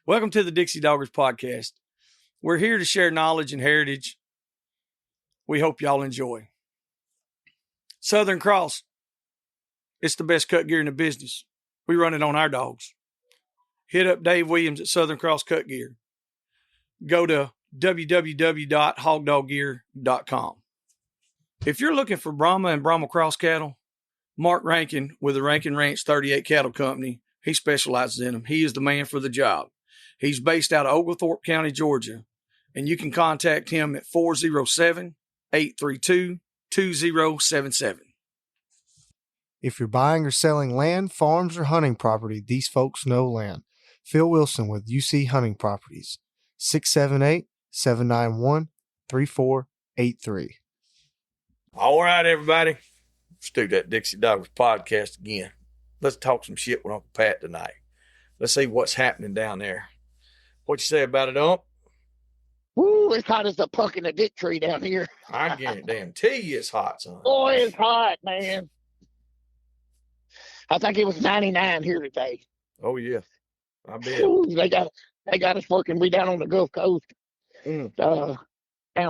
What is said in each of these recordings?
Welcome to the Dixie Doggers podcast. We're here to share knowledge and heritage. We hope y'all enjoy. Southern Cross. It's the best cut gear in the business. We run it on our dogs. Hit up Dave Williams at Southern Cross Cut Gear. Go to www.hogdoggear.com. If you're looking for Brahma and Brahma Cross cattle, Marc Rankin with the Rankin Ranch 38 Cattle Company, he specializes in them. He is the man for the job. He's based out of Oglethorpe County, Georgia, and you can contact him at 407-832-2077. If you're buying or selling land, farms, or hunting property, these folks know land. Phil Wilson with UC Hunting Properties, 678-791-3483. All right, everybody. Let's do that Dixie Doggers podcast again. Let's talk some shit with Uncle Pat tonight. Let's see what's happening down there. What you say about it, Unc? Woo, it's hot as a punk in a dick tree down here. I guarantee you it's hot, son. Boy, it's hot, man. I think it was 99 here today. Oh, yeah. I bet. Ooh, they got us working. We down on the Gulf Coast, down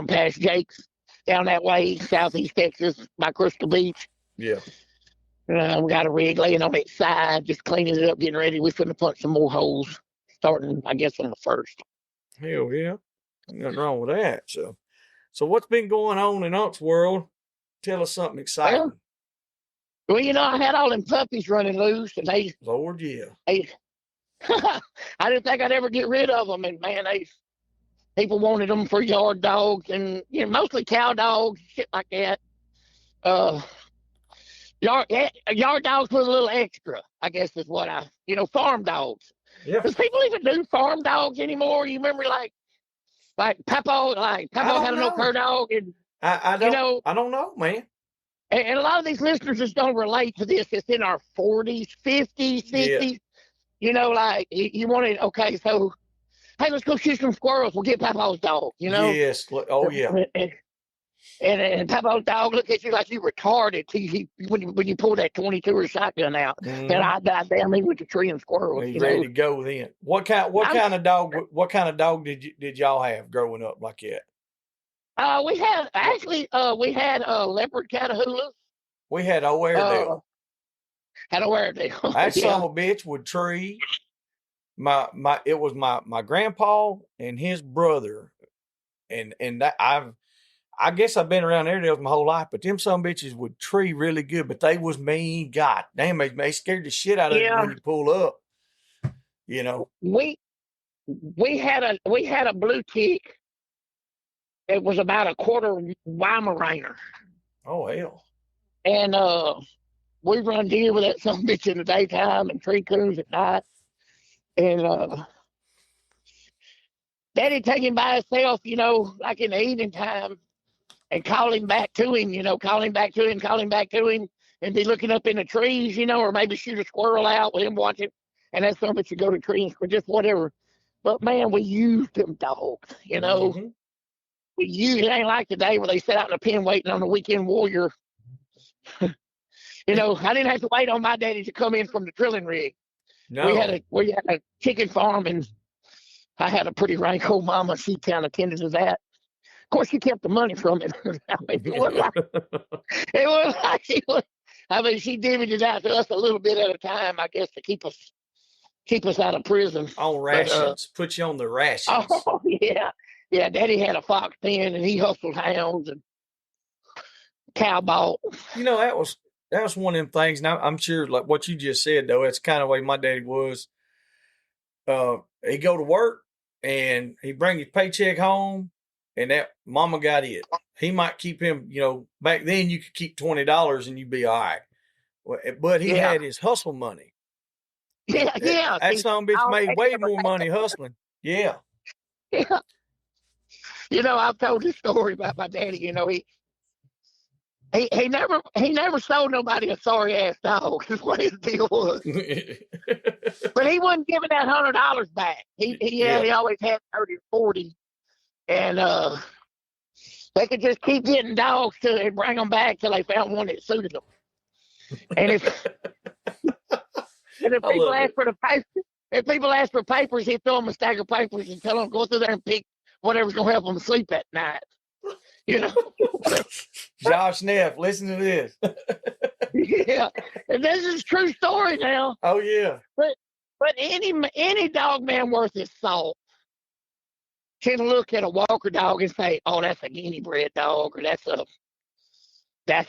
past Jake's, down that way, southeast Texas, by Crystal Beach. Yeah. We got a rig laying on its side, just cleaning it up, getting ready. We're finna punch some more holes, starting, I guess, on the 1st. Hell yeah. Nothing wrong with that. So what's been going on in Unc's world? Tell us something exciting. Well, I had all them puppies running loose, and Lord, yeah. I didn't think I'd ever get rid of them, and man, people wanted them for yard dogs, and mostly cow dogs, shit like that. Yard dogs with a little extra, I guess is what farm dogs. Yeah. Does people even do farm dogs anymore? You remember like Papa had an Oak dog, and I don't know, man. And a lot of these listeners just don't relate to this. It's in our 40s, 50s, 60s. Yeah. You wanted, okay, so, hey, let's go shoot some squirrels. We'll get Papa's dog, Yes. Oh, yeah. And Papa's dog look at you like you retarded when you pull that 22 or shotgun out. And I damn me with the tree and squirrels. He's ready to go then. What kind of dog did y'all have growing up like that? We had Leopard Catahoulas. We had Airedale. That son of a bitch would tree. It was my grandpa and his brother, and that I guess I've been around Airedales my whole life, but them son of bitches would tree really good, but they was mean. God damn, they scared the shit out of you when you pull up. We had a blue tick. It was about a quarter Weimaraner. Oh, hell. And we run deer with that son of a bitch in the daytime and tree coons at night. And Daddy'd take him by himself, like in the evening time, and call him back to him, and be looking up in the trees, or maybe shoot a squirrel out with him watching. And that son of a bitch would go to trees or just whatever. But, man, we used them dogs, Mm-hmm. It ain't like today where they sit out in a pen waiting on the weekend warrior. I didn't have to wait on my daddy to come in from the drilling rig. No. We had a chicken farm, and I had a pretty rank old mama. She kind of tended to that. Of course, she kept the money from it. She divvied it out to us a little bit at a time, I guess, to keep us out of prison. On rations. Put you on the rations. Oh, yeah. Yeah, Daddy had a fox pen, and he hustled hounds and cowboy. That was one of them things. Now I'm sure, like what you just said, though, it's kind of the way my daddy was. He'd go to work and he'd bring his paycheck home, and that mama got it. He might keep him. Back then you could keep $20 and you'd be all right. But he had his hustle money. Yeah. That son of a bitch made way more money hustling. Yeah. Yeah. I've told this story about my daddy. He never sold nobody a sorry ass dog. Is what his deal was. But he wasn't giving that $100 back. He always had 30 or 40, and they could just keep getting dogs till they bring them back till they found one that suited them. And if people ask for the If people ask for papers, he'd throw them a stack of papers and tell them go through there and pick whatever's gonna help them sleep at night. You know. Josh Neff, listen to this. Yeah, and this is a true story now. Oh yeah. But any dog man worth his salt can look at a Walker dog and say, "Oh, that's a Guinea bred dog, or that's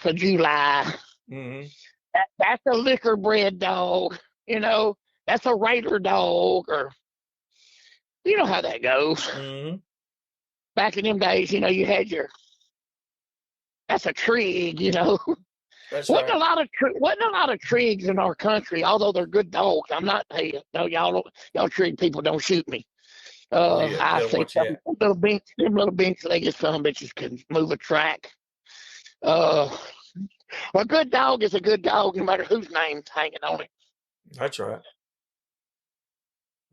a July, Mm-hmm. that's a liquor bred dog, you know, that's a Raider dog, or you know how that goes." Mm-hmm. Back in them days, you know, you had that's a trig, you know. That's wasn't right. Wasn't a lot of trigs in our country, although they're good dogs. I'm not hey, no, y'all trig people don't shoot me. I see them little bench-legged son bitches can move a track. A good dog is a good dog, no matter whose name's hanging on it. That's right.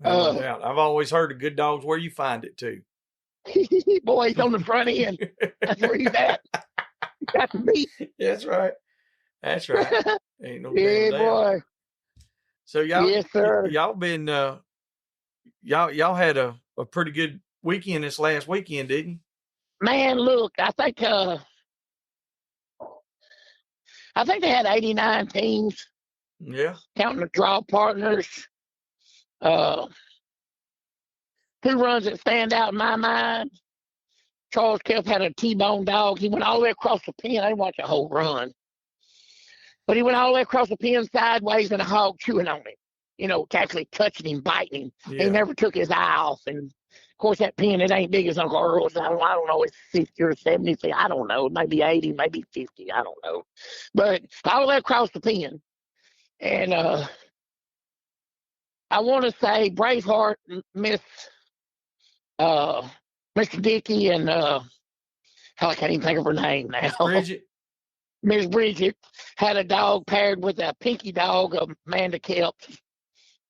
No doubt. I've always heard of good dogs where you find it too. Boy, he's on the front end. That's where he's at. That's me. That's right. That's right. Ain't no Yeah, damn boy. doubt. So y'all, yes, sir. Y'all been y'all had a pretty good weekend this last weekend, didn't you? Man, look, I think they had 89 teams. Yeah. Counting the draw partners. Two runs that stand out in my mind. Charles Kelp had a Tbone dog. He went all the way across the pen. I didn't watch the whole run. But he went all the way across the pen sideways and a hog chewing on him. You know, actually touching him, biting him. Yeah. He never took his eye off. And, of course, that pen, it ain't big as Uncle Earl's. I don't know. It's 60 or 70. I don't know. Maybe 80, maybe 50. I don't know. But all the way across the pen. And I want to say Braveheart, Miss Mr. Dickey, and I can't even think of her name now. Miss Bridget had a dog paired with a pinky dog, Amanda Kelp,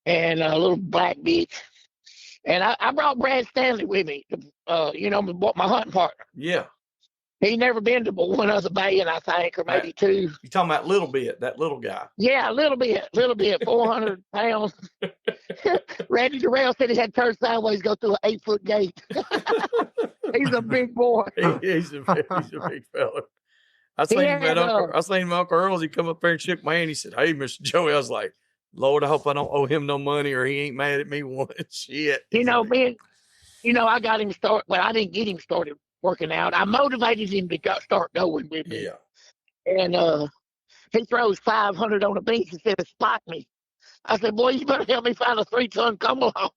and a little black bitch. And I brought Brad Stanley with me, you know, my hunting partner. Yeah. He never been to but one other baying, I think, or maybe two. You talking about little bit, that little guy? Yeah, a little bit, 400 pounds. Randy Durrell said he had turned sideways, go through an 8-foot gate. He's a big boy. He's a big fella. I was thinking about Uncle Earl's. He come up there and shook my hand. He said, "Hey, Mr. Joey." I was like, "Lord, I hope I don't owe him no money or he ain't mad at me once." Shit. You know, I got him started. Well, I didn't get him started working out. I motivated him to start going with me. Yeah. And he throws 500 on the bench instead of spot me. I said, "Boy, you better help me find a 3-ton come along."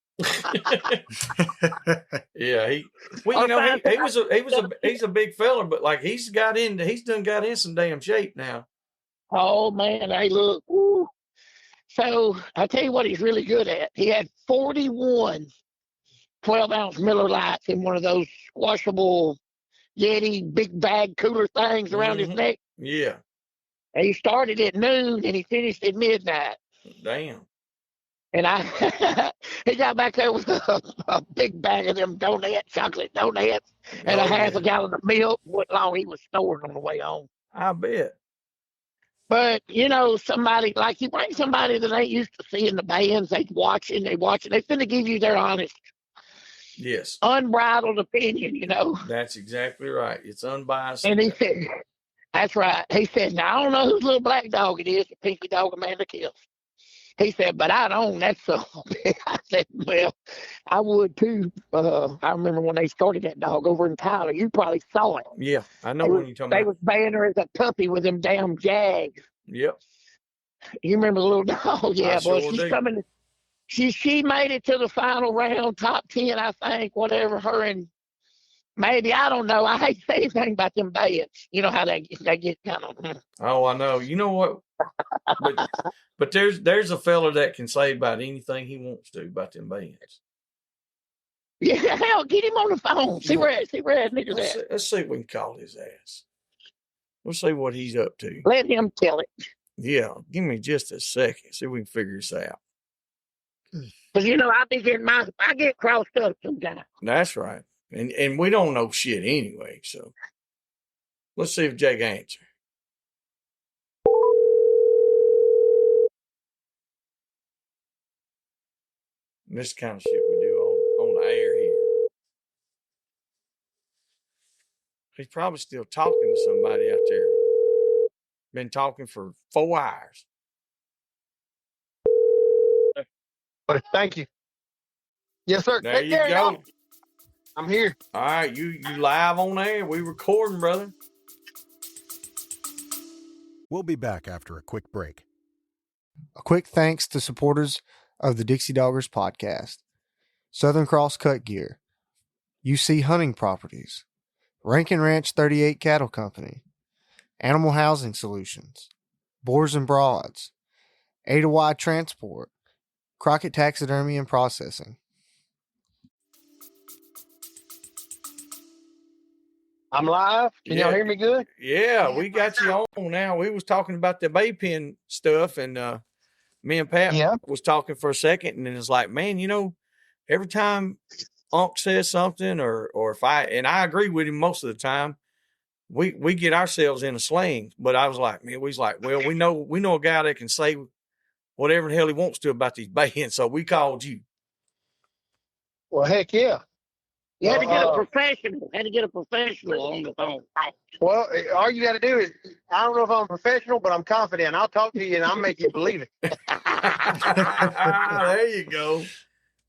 Yeah, he's a big fella, but like he's got in some damn shape now. Oh man, hey look. Woo. So I tell you what he's really good at. He had 41 12-ounce Miller Lights in one of those squashable Yeti big bag cooler things around his neck. Yeah. And he started at noon and he finished at midnight. Damn. And he got back there with a big bag of them chocolate donuts, and a half a gallon of milk. What long he was snoring on the way home. I bet. But, you know, somebody, like you bring somebody that ain't used to seeing the bands, they watching. They're going to give you their honest, yes, unbridled opinion, you know. That's exactly right. It's unbiased. And he said, that's right. He said, "Now, I don't know whose little black dog it is, the pinky dog Amanda kills." He said, "But I don't. That's so." I said, "Well, I would too." I remember when they started that dog over in Tyler. You probably saw it. Yeah, I know when you're talking about. They was baying her as a puppy with them damn jags. Yep. You remember the little dog? Yeah, boy. Sure She's do. coming. She made it to the final round, top 10, I think. Whatever. Her and maybe, I don't know. I hate to say anything about them bayings. You know how they get kind of. Oh, I know. You know what? But there's a fella that can say about anything he wants to about them bands. Yeah, hell, get him on the phone. See where that nigga's at. Let's see if we can call his ass. We'll see what he's up to. Let him tell it. Yeah, give me just a second. See if we can figure this out. Because, you know, I get crossed up sometimes. That's right. And we don't know shit anyway, so let's see if Jake answers. And this kind of shit we do on the air here. He's probably still talking to somebody out there. Been talking for 4 hours. Thank you. Yes, sir. There you go. I'm here. All right, you live on air. We recording, brother. We'll be back after a quick break. A quick thanks to supporters of the Dixie Doggers podcast. Southern Cross Cut Gear, UC Hunting Properties, Rankin Ranch 38 Cattle Company, Animal Housing Solutions, Boars N Broads, Ada Y Transport, Crockett Taxidermy and Processing. I'm live. Can y'all hear me good? Yeah, we got you on now. We was talking about the bay pen stuff, and me and Pat was talking for a second, and then it's like, man, every time Unc says something, or if I agree with him most of the time, we get ourselves in a sling. But I was like, man, well, we know a guy that can say whatever the hell he wants to about these bayings, so we called you. Well, heck yeah. You had to get a professional. Had to get a professional on the phone. Well, all you got to do is, I don't know if I'm a professional, but I'm confident. I'll talk to you and I'll make you believe it. There you go.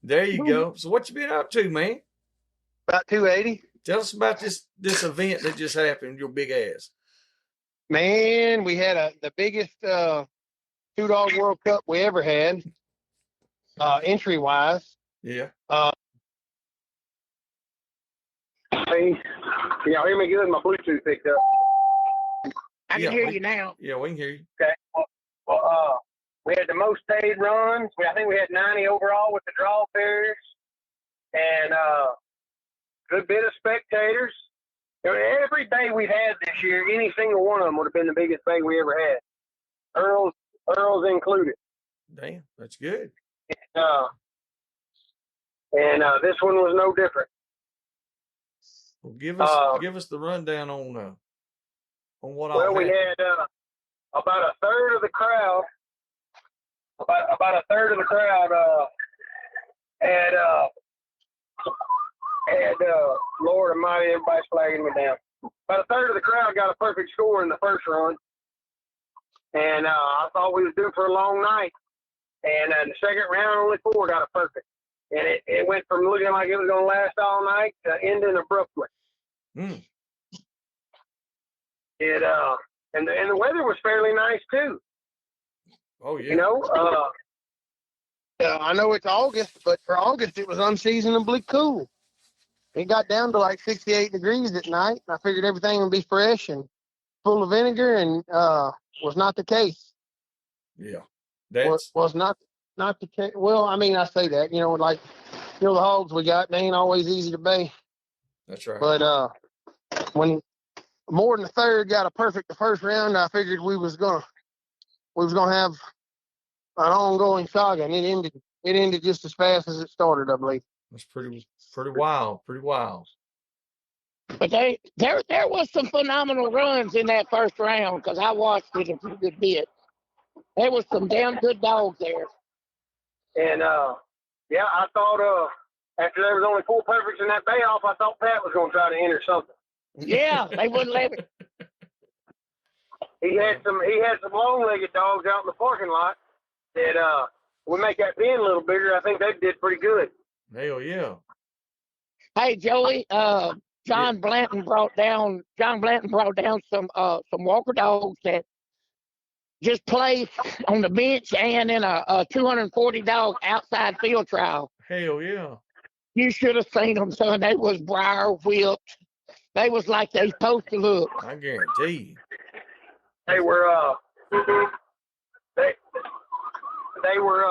There you go. So what you been up to, man? About 280. Tell us about this event that just happened, your big ass. Man, we had the biggest two-dog World Cup we ever had, entry-wise. Yeah. Can y'all hear me good? My Bluetooth picked up. I can hear you now. Yeah, we can hear you. Okay. Well, we had the most paid runs. I think we had 90 overall with the draw pairs, and good bit of spectators. Every day we've had this year, any single one of them would have been the biggest thing we ever had. Earls included. Damn, that's good. And this one was no different. Well, give us the rundown on what. Well, we had about a third of the crowd. About a third of the crowd had Lord Almighty, everybody's flagging me down. About a third of the crowd got a perfect score in the first run, and I thought we was due for a long night. And in the second round, only 4 got a perfect. And it went from looking like it was going to last all night to ending abruptly. Mm. And the weather was fairly nice too. Oh yeah. I know it's August, but for August it was unseasonably cool. It got down to like 68 degrees at night. And I figured everything would be fresh and full of vinegar, and was not the case. Yeah, was not the case. Well, I mean, I say that, the hogs we got, they ain't always easy to bay. That's right. But when more than a third got a perfect the first round, I figured we was gonna have an ongoing saga, and it ended just as fast as it started, I believe. That's pretty wild. Pretty wild. But there was some phenomenal runs in that first round, because I watched it a pretty good bit. There was some damn good dogs there. And I thought after there was only 4 perfects in that payoff, I thought Pat was going to try to enter something. Yeah, they wouldn't let it. He had some long-legged dogs out in the parking lot that would make that pen a little bigger. I think they did pretty good. Hell yeah. Hey Joey, John Blanton brought down some Walker dogs that just played on the bench and in a 240 dog outside field trial. Hell yeah. You should have seen them, son. They was briar whipped. They was like they supposed to look. I guarantee you. They were they were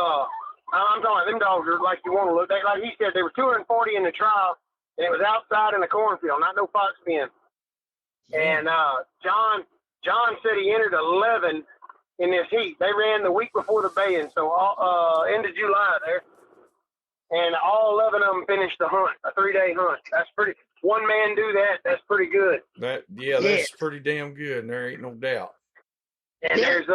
I'm talking about them dogs are like you want to look. Like he said, they were 240 in the trial, and it was outside in the cornfield, not no fox pen. And John said he entered 11 in this heat. They ran the week before the baying, so end of July there. And all 11 of them finished the hunt, a 3-day hunt. That's pretty. One man do that. That's pretty good. That's pretty damn good, and there ain't no doubt. And there's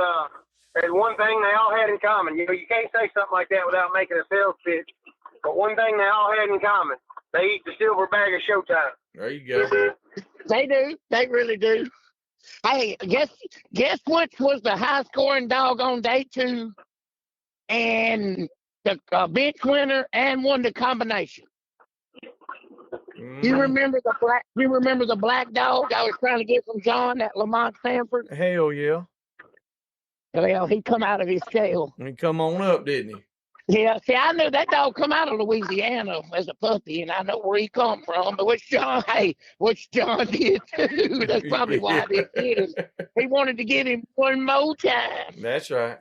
one thing they all had in common. You can't say something like that without making a sales pitch. But one thing they all had in common, they eat the silver bag of Showtime. There you go. They do. They really do. Hey, guess which was the high scoring dog on day 2 and the bench winner and won the combination. You remember the black dog I was trying to get from John at Lamont Sanford? Hell yeah. Well, he come out of his shell. And he come on up, didn't he? Yeah, see, I knew that dog come out of Louisiana as a puppy, and I know where he come from. But which John did too. That's probably why I didn't get him. He wanted to get him one more time. That's right.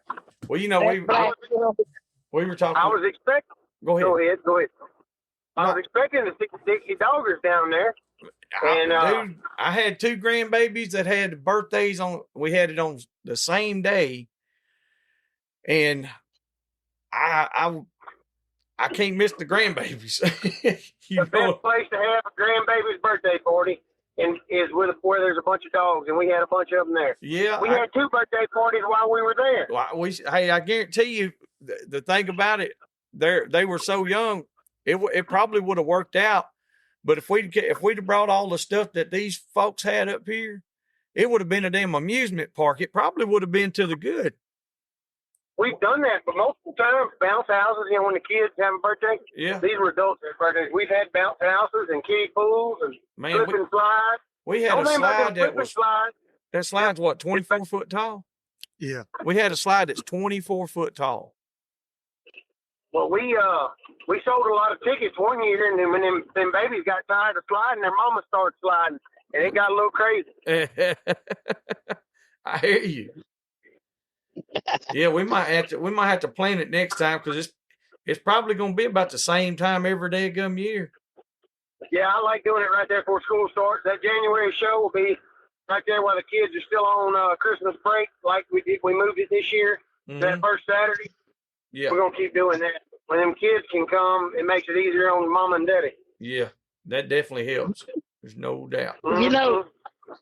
Well, you know, we were talking. I was expecting. Go ahead. Go ahead. I was expecting to see the Dixie Doggers down there. And dude, I had 2 grandbabies that had birthdays on. We had it on the same day, and I can't miss the grandbabies. The best place to have a grandbaby's birthday party is where there's a bunch of dogs, and we had a bunch of them there. Yeah, we had 2 birthday parties while we were there. Hey, I guarantee you, the thing about it, they were so young, it probably would have worked out. But if we'd have brought all the stuff that these folks had up here, it would have been a damn amusement park. It probably would have been to the good. We've done that, but multiple times, bounce houses, when the kids have a birthday. Yeah. These were adults' birthdays. We've had bounce houses and kiddie pools and slip and slide. We had a slide that slide's what, 24 foot tall? Yeah. We had a slide that's 24 foot tall. Well, we sold a lot of tickets one year, and then when them babies got tired of sliding, their mama started sliding, and it got a little crazy. I hear you. Yeah, we might have to plan it next time because it's probably going to be about the same time every day of year. Yeah, I like doing it right there before school starts. That January show will be right there while the kids are still on Christmas break, like we did. We moved it this year, that first Saturday. Yeah, we're gonna keep doing that. When them kids can come, it makes it easier on mom and daddy. Yeah, that definitely helps. There's no doubt.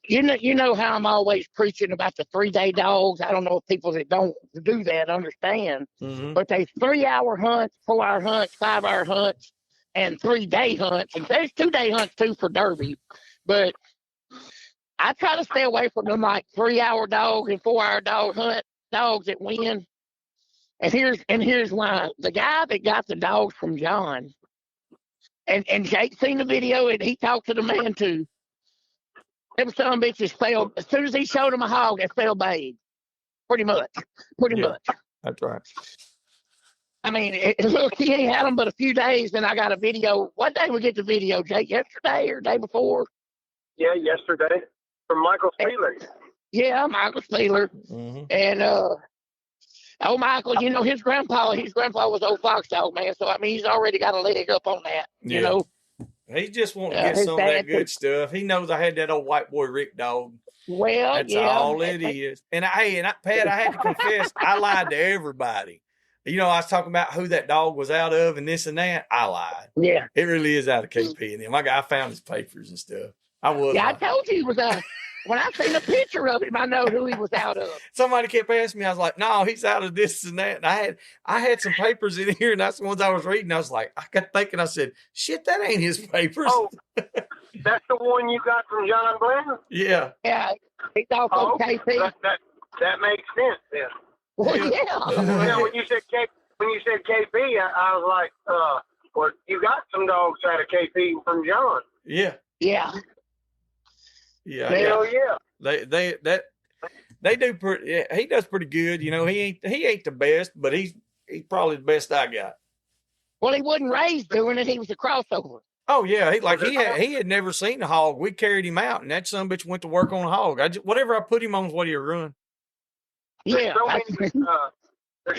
You know how I'm always preaching about the 3-day dogs. I don't know if people that don't do that understand, but there's 3-hour hunts, 4-hour hunts, 5-hour hunts, and 3-day hunts. And there's 2-day hunts too for Derby, but I try to stay away from them like 3-hour dog and 4-hour dog hunt dogs that win. And here's why. The guy that got the dogs from John, and Jake seen the video and he talked to the man too. Them some bitches failed as soon as he showed them a hog. They fell bad, pretty much. That's right. I mean, look, he ain't had them but a few days. Then I got a video. What day we get the video, Jake? Yesterday or day before? Yeah, yesterday from Michael Spieler. Yeah, Michael Spieler. And Michael, his grandpa was old fox dog, man. So I mean, he's already got a leg up on that. You know. He just wants to get some of that good stuff. He knows I had that old white boy Rick dog. Well, that's all it is. And Pat, I had to confess, I lied to everybody. I was talking about who that dog was out of and this and that. I lied. Yeah, it really is out of KP and him. I found his papers and stuff. I told you he was out. When I seen a picture of him, I know who he was out of. Somebody kept asking me. I was like, "No, he's out of this and that." And I had some papers in here, and that's the ones I was reading. I was like, I got thinking. I said, "Shit, that ain't his papers." Oh, that's the one you got from John Glenn? Yeah. Yeah, he's off on KP. That makes sense then. Well, yeah. When you said KP, I was like, well, you got some dogs out of KP from John. Yeah. Yeah. Yeah, hell yeah. They do pretty. Yeah, he does pretty good. He ain't the best, but he's probably the best I got. Well, he wasn't raised doing it. He was a crossover. Oh yeah, he had never seen a hog. We carried him out, and that son bitch went to work on a hog. Whatever I put him on is what he'll run. Yeah, there's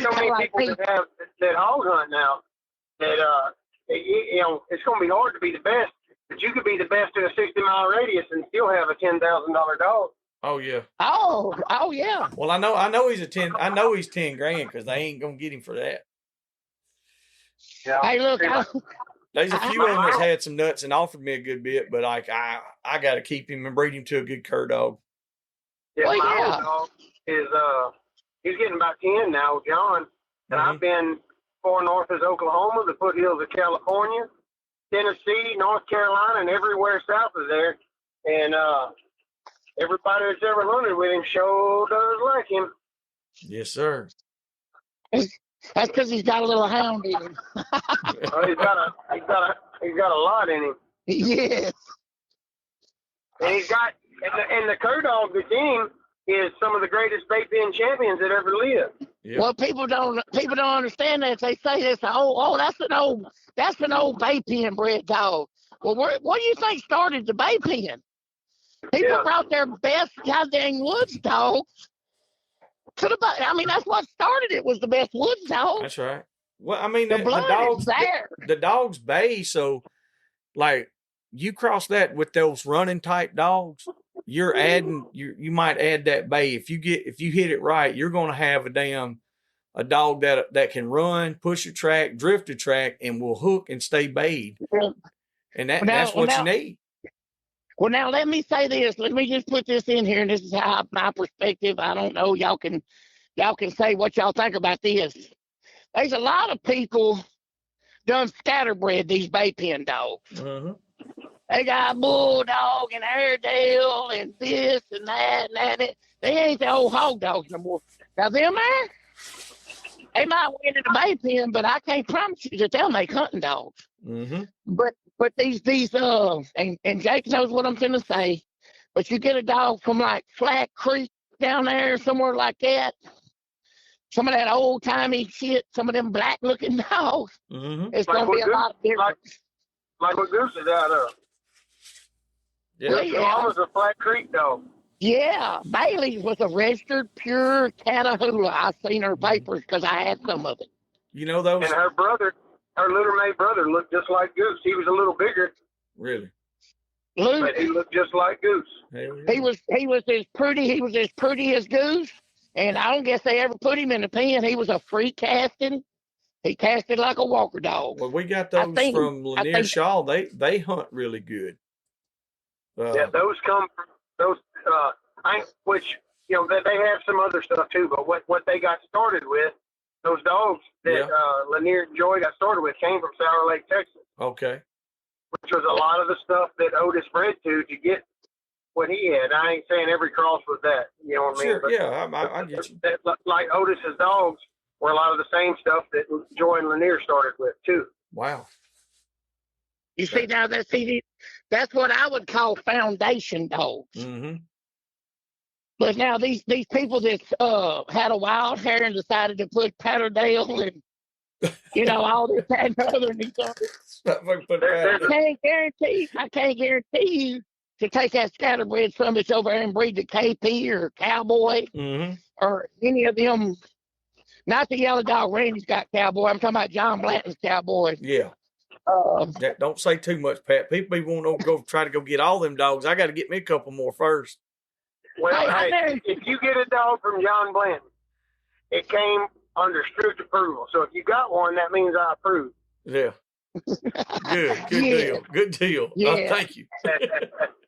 so many people that hog hunt now that it's going to be hard to be the best. But you could be the best in a 60-mile radius and still have a $10,000 dog. Oh yeah. Oh yeah. Well, I know he's $10,000 because they ain't gonna get him for that. Yeah. Hey, look. There's a few of them that's had some nuts and offered me a good bit, but I got to keep him and breed him to a good cur dog. Yeah, my old dog is he's getting about 10 now, John, and I've been far north as Oklahoma, the foothills of California, Tennessee, North Carolina, and everywhere south of there. And everybody that's ever hunted with him sure does like him. Yes, sir. That's because he's got a little hound in him. He's got a lot in him. Yes. And he's got, and the cur dog that's in him is some of the greatest bait pen champions that ever lived. Yep. Well, people don't understand that. They say this. That's an old bait pen bred dog. Well, what do you think started the bait pen? People brought their best goddamn woods dogs to the. I mean, that's what started it. Was the best woods dog. That's right. Well, I mean, the blood is there. The dogs bay, so like you cross that with those running type dogs, you're adding. You might add that bay if you hit it right. You're going to have a dog that can run, push a track, drift a track, and will hook and stay bayed. And that's what you need. Well, now let me say this. Let me just put this in here, and this is how my perspective. I don't know. Y'all can say what y'all think about this. There's a lot of people done scatterbred these bay pen dogs. Mm-hmm. They got bulldog and Airedale and this and that and that. They ain't the old hog dogs no more. Now them there, they might win in the bay pen, but I can't promise you that they'll make hunting dogs. Mm-hmm. But these and Jake knows what I'm gonna say. But you get a dog from like Flat Creek down there, somewhere like that. Some of that old timey shit, some of them black looking dogs. Mm-hmm. It's gonna be a lot of difference. Like what Goose is out of. Yeah. Oklahoma's a Flat Creek dog. Yeah, Bailey was a registered pure Catahoula. I seen her papers because I had some of it. You know those. And her little May brother looked just like Goose. He was a little bigger. Really? But he looked just like Goose. He was as pretty. He was as pretty as Goose. And I don't guess they ever put him in the pen. He was a free casting. He casted like a walker dog. Well, we got those from Lanier Shaw. They hunt really good. Yeah, those come from those. Which they have some other stuff too. But what they got started with, those dogs that Lanier and Joy got started with came from Sour Lake, Texas. Okay. Which was a lot of the stuff that Otis bred to get what he had. I ain't saying every cross was that. You know what I mean? But I get you. Like Otis's dogs were a lot of the same stuff that Joy and Lanier started with too. Wow. You see now that's what I would call foundation dogs. Mm-hmm. But now these people that had a wild hair and decided to put Patterdale and all this that and other and these others. I can't guarantee you to take that scatterbred from us over there and breed the KP or Cowboy or any of them. Not the yellow dog Randy's got Cowboy. I'm talking about John Blanton's Cowboy. Yeah. Don't say too much, Pat. People want to go try to go get all them dogs. I got to get me a couple more first. Well, hey, if you get a dog from John Blanton, it came under strict approval. So if you got one, that means I approve. Yeah. Good deal. Yeah. Thank you.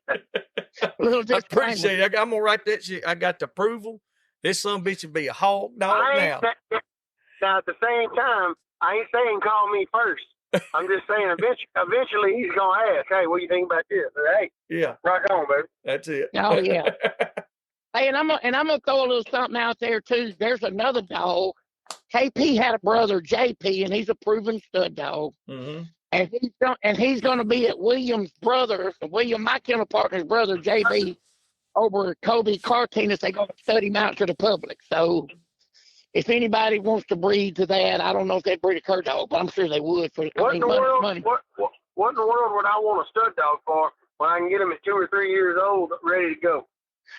I appreciate it. I'm gonna write that shit. I got the approval. This son bitch would be a hog dog now. Now at the same time, I ain't saying call me first. I'm just saying eventually he's gonna ask, hey, what do you think about this? Hey, yeah, rock on, baby. That's it. Oh yeah. Hey, and I'm gonna throw a little something out there too. There's another dog. KP had a brother, JP, and he's a proven stud dog. Mm-hmm. And he's gonna be at William's brother, my kennel partner's brother, JB, over at Kobe Cartinas. They're gonna study him out to the public. So if anybody wants to breed to that, I don't know if they'd breed a cur dog, but I'm sure they would for money. Money. What in the world would I want a stud dog for when I can get him at 2 or 3 years old, ready to go?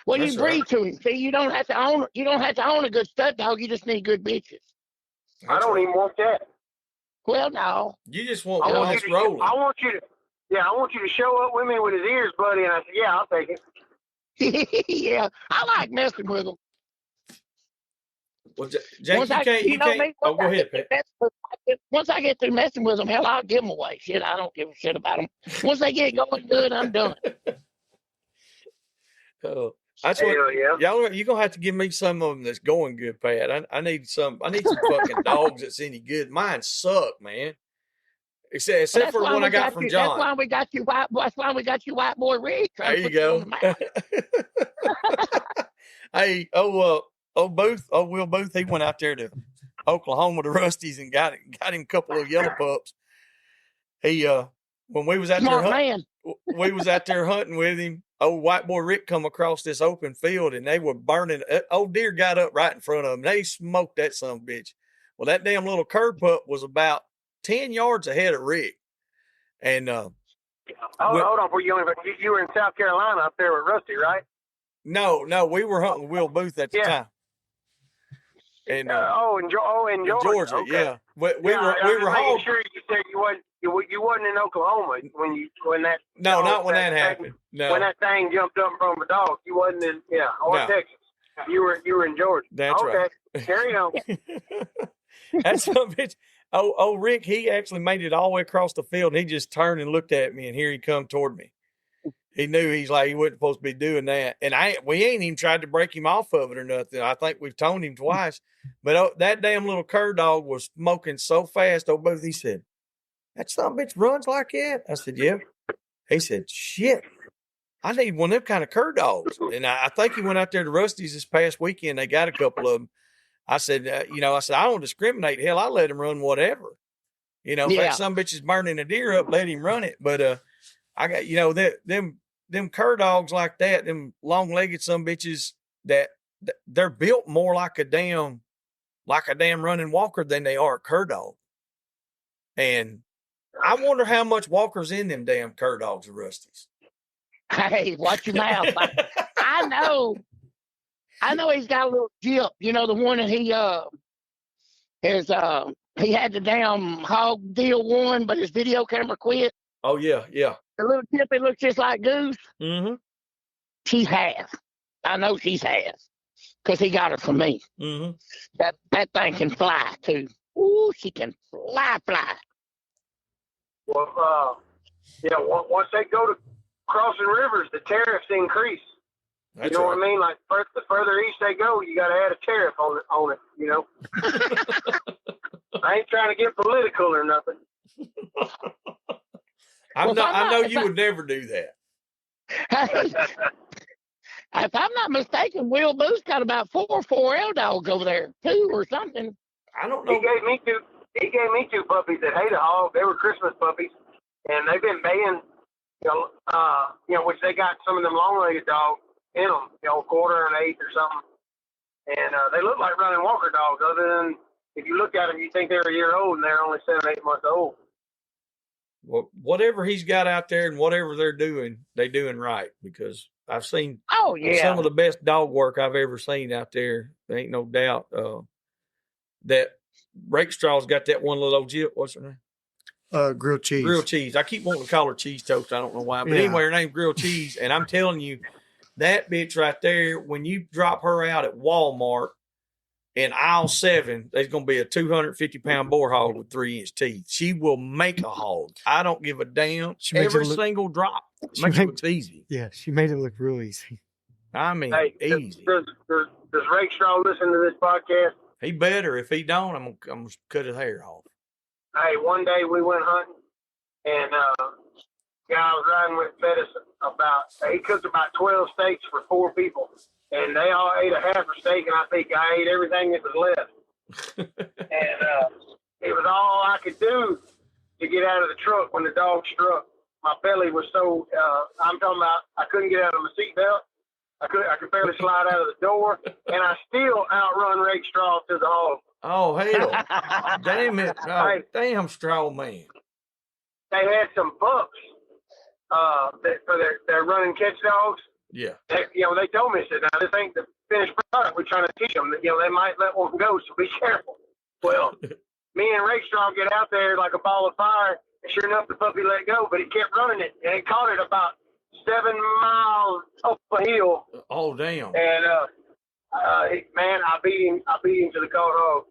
Well, you breed to him. See, you don't have to own a good stud dog. You just need good bitches. I don't even want that. Well, no. You just want one that's rolling. I want you to show up with me with his ears, buddy. And I said, yeah, I'll take it. Yeah, I like messing with them. Well, Jake, you can't. Go ahead, Pat. Once I get through messing with them, hell, I'll give them away. Shit, I don't give a shit about them. Once they get going good, I'm done. That's what y'all. You're gonna have to give me some of them that's going good, Pat. I need some. I need some fucking dogs that's any good. Mine suck, man. Except for the one I got from John. That's why we got you white. That's why we got you white boy Rick. There you go. Hey, Will Booth. He went out there to Oklahoma to Rusty's and got him a couple of yellow pups. He when we was out we was out there hunting with him. Old white boy Rick come across this open field and they were burning. Old deer got up right in front of him. They smoked that son of a bitch. Well, that damn little cur pup was about 10 yards ahead of Rick. And hold on, you were in South Carolina up there with Rusty, right? No, we were hunting with Will Booth at the time. And in Georgia, okay. Yeah. We were making sure you said you wasn't in Oklahoma when that. No, not when that happened. No, when that thing jumped up from a dog, you wasn't in Texas. You were in Georgia. That's right. Carry on. That's some bitch. Oh, Rick, he actually made it all the way across the field, and he just turned and looked at me, and here he come toward me. He knew he wasn't supposed to be doing that, and we ain't even tried to break him off of it or nothing. I think we've toned him twice, but that damn little cur dog was smoking so fast. Oh, both he said, "That son of a bitch runs like that." I said, "Yeah." He said, "Shit, I need one of them kind of cur dogs." And I think he went out there to Rusty's this past weekend. They got a couple of them. I said, I don't discriminate. Hell, I let him run whatever. If that some bitch is burning a deer up, let him run it. But I got, them cur dogs like that, them long-legged some bitches that they're built more like a damn running walker than they are a cur dog. And I wonder how much walker's in them damn cur dogs of Rusty's. Hey, watch your mouth. I know he's got a little jip. The one that he had the damn hog deal won, but his video camera quit. Oh yeah. The little tip, it looks just like Goose. Mm-hmm. She has. I know she's has, because he got her from me. Mm-hmm. That thing can fly too. Ooh, she can fly. Well, once they go to crossing rivers, the tariffs increase. That's you know right. what I mean? Like the further east they go, you got to add a tariff on it. I ain't trying to get political or nothing. I know you would never do that. If I'm not mistaken, Will Booth's got about 4 4L dogs over there, 2 or something. I don't know. He gave me 2 puppies that hate a hog. They were Christmas puppies, and they've been baying. Which they got some of them long-legged dogs in them, quarter and eighth or something, and they look like running walker dogs. Other than if you look at them, you think they're a year old, and they're only 7, 8 months old. Well, whatever he's got out there and whatever they're doing right, because I've seen some of the best dog work I've ever seen out there. There ain't no doubt. That Rakestraw's got that one little old jip. What's her name? Grilled cheese. Grilled cheese. I keep wanting to call her Cheese Toast. I don't know why. But anyway, her name's Grilled Cheese. And I'm telling you, that bitch right there, when you drop her out at Walmart in aisle 7, there's going to be a 250-pound boar hog with 3-inch teeth. She will make a hog. I don't give a damn. Every single drop makes it look easy. Yeah, she made it look real easy. I mean, easy. Does Rakestraw listen to this podcast? He better. If he don't, I'm going to cut his hair off. Hey, one day we went hunting, and guy I was riding with fed us he cooked about 12 steaks for 4 people, and they all ate a half a steak, and I think I ate everything that was left. And it was all I could do to get out of the truck when the dog struck. My belly was so, I'm talking about, I couldn't get out of my seatbelt. I could barely slide out of the door, and I still outrun Rakestraw to the hog. Oh, hell. Damn it. Oh, damn straw man. They had some pups for their running catch dogs. Yeah. They told me, said, now, this ain't the finished product. We're trying to teach them that, they might let one go, so be careful. Well, me and Rakestraw get out there like a ball of fire, and sure enough, the puppy let go, but he kept running it, and it caught it about 7 miles up a hill. Oh, damn. And, man, I beat him to the caught hog.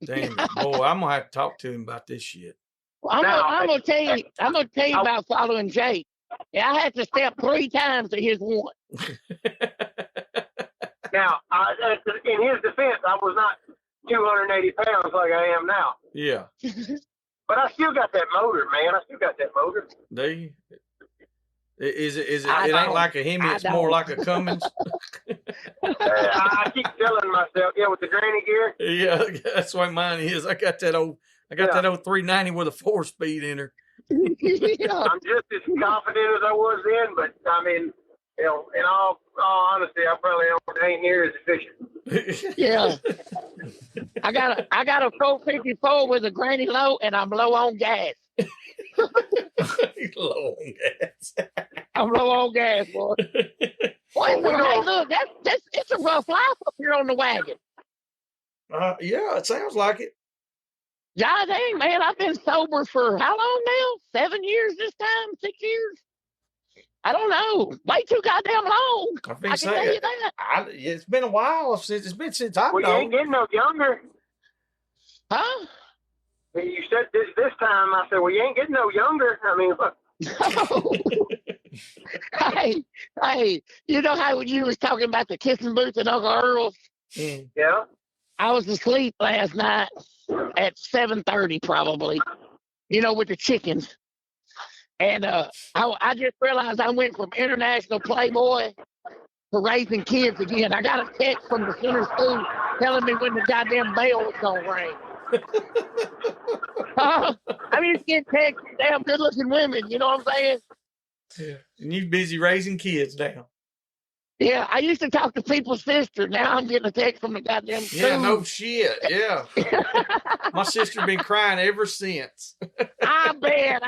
Damn it. Boy, I'm going to have to talk to him about this shit. Well, I'm gonna tell you about following Jake. Yeah, I had to step 3 times to his 1. Now, in his defense, I was not 280 pounds like I am now. Yeah. But I still got that motor, man. I still got that motor. Do you? Is it? It ain't like a Hemi. It's more like a Cummins. I keep telling myself, with the granny gear. Yeah, that's what mine is. I got that old 390 with a 4-speed in her. I'm just as confident as I was then, but I mean, in all honesty, I probably ain't near as efficient. Yeah. I got a 454 with a granny low, and I'm low on gas. Low on gas. I'm low on gas, boy. Hey, look, it's a rough life up here on the wagon. Yeah, it sounds like it. God dang, man, I've been sober for how long now? 7 years this time? 6 years? I don't know. Way too goddamn long. I can tell you that. It's been a while since I've known. You ain't getting no younger. Huh? You said this time. I said, well, you ain't getting no younger. I mean, look. Hey, you know how you was talking about the kissing booth at Uncle Earl's? Yeah. I was asleep last night at 7:30 probably, with the chickens. And I just realized I went from international playboy to raising kids again. I got a text from the center school telling me when the goddamn bell was going to ring. I mean, it's getting texts from damn good-looking women, you know what I'm saying? Yeah. And you busy raising kids now. Yeah, I used to talk to people's sister. Now I'm getting a text from the goddamn school. Yeah, no shit. Yeah. My sister been crying ever since. I bet.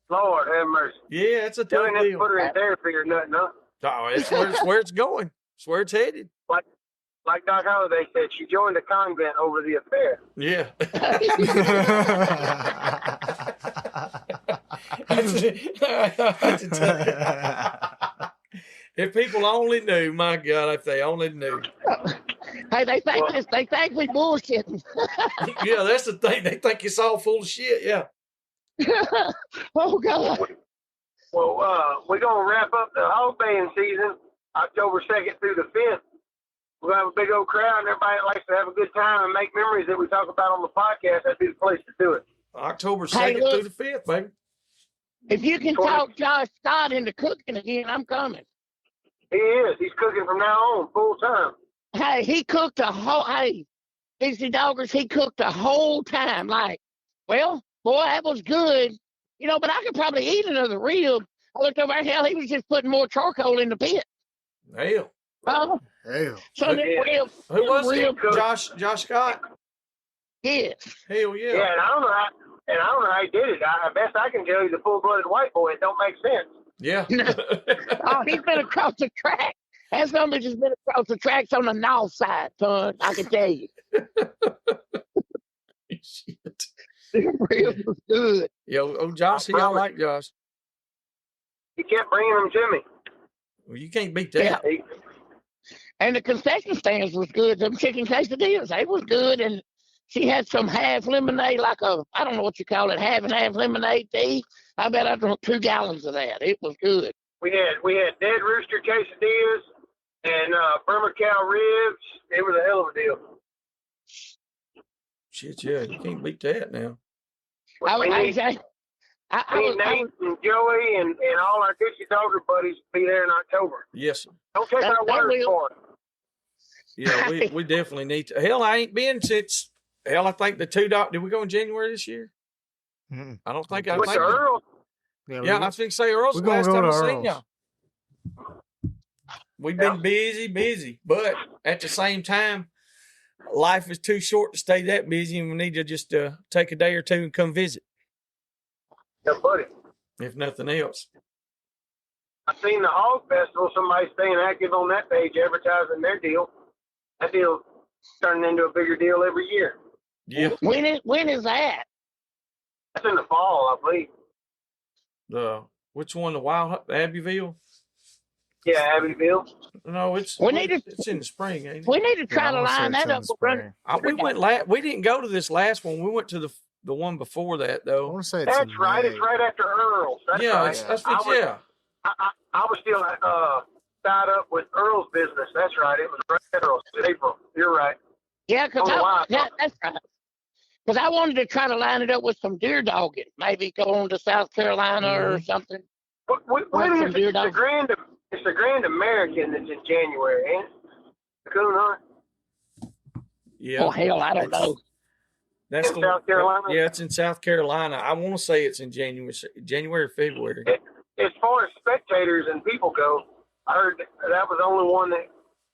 Lord have mercy. Yeah, it's a tough Don't have to deal. put her in therapy or nothing, huh? Oh, it's where it's going. It's where it's headed. Like Doc Holliday said, she joined a convent over the affair. Yeah. If people only knew, my God, if they only knew. Hey, they think we bullshitting. Yeah, that's the thing. They think it's all full of shit. Yeah. Oh God. Well, we're gonna wrap up the hog baying season October 2nd through the 5th. We're gonna have a big old crowd, and everybody likes to have a good time and make memories that we talk about on the podcast. That'd be the place to do it. October 2nd through the 5th, baby. If you can talk Josh Scott into cooking again, I'm coming. He is. He's cooking from now on, full time. Hey, he cooked Dixie Doggers, he cooked the whole time. Like, well, boy, that was good. But I could probably eat another rib. I looked over, hell, he was just putting more charcoal in the pit. Hell. Hell. So Who was it? Josh Scott? Yes. Hell yeah. Yeah, and I don't know how he did it. I best I can tell you, the full-blooded white boy, it don't make sense. Yeah. Oh, he's been across the track. That somebody just been across the tracks on the north side, son. I can tell you. Shit. The rib was good. Yo, Josh, I like Josh. He kept bringing them to me. Well, you can't beat that. Yeah. And the concession stands was good. Them chicken quesadillas, they was good. And she had some half lemonade, I don't know what you call it, half and half lemonade tea. I bet I drank 2 gallons of that. It was good. We had dead rooster quesadillas and Burma cow ribs. It was a hell of a deal. Shit, yeah, you can't beat that now. Nate and Joey and all our Dixie Dogger buddies will be there in October. Yes, sir. Don't take our word for it. Yeah, we definitely need to. Hell, I ain't been since. Hell, I think the did we go in January this year? Mm-mm. I don't think. With the Earl. Yeah, I was going to say Earl's the last time I seen y'all. We've been busy, but at the same time, life is too short to stay that busy, and we need to just take a day or two and come visit. Yeah, buddy. If nothing else. I seen the Hog Festival. Somebody staying active on that page, advertising their deal. That deal turning into a bigger deal every year. Yeah. When is that? That's in the fall, I believe. Which one? The Wild Abbyville? Yeah, Abbyville. No, it's in the spring, ain't it? We need to try to line that up. We we didn't go to this last one. We went to the one before that, though. I want to say that's right. It's right after Earl's. That's right. I was still tied up with Earl's business. That's right. It was right Earl's in April. You're right. Yeah, that's right. Because I wanted to try to line it up with some deer dogging. Maybe go on to South Carolina or something. When is it? It's the Grand American that's in January, ain't it? The coon hunt? Yeah. Oh, hell, I don't know. That's in South Carolina? Yeah, it's in South Carolina. I want to say it's in January or February. As far as spectators and people go, I heard that was the only one that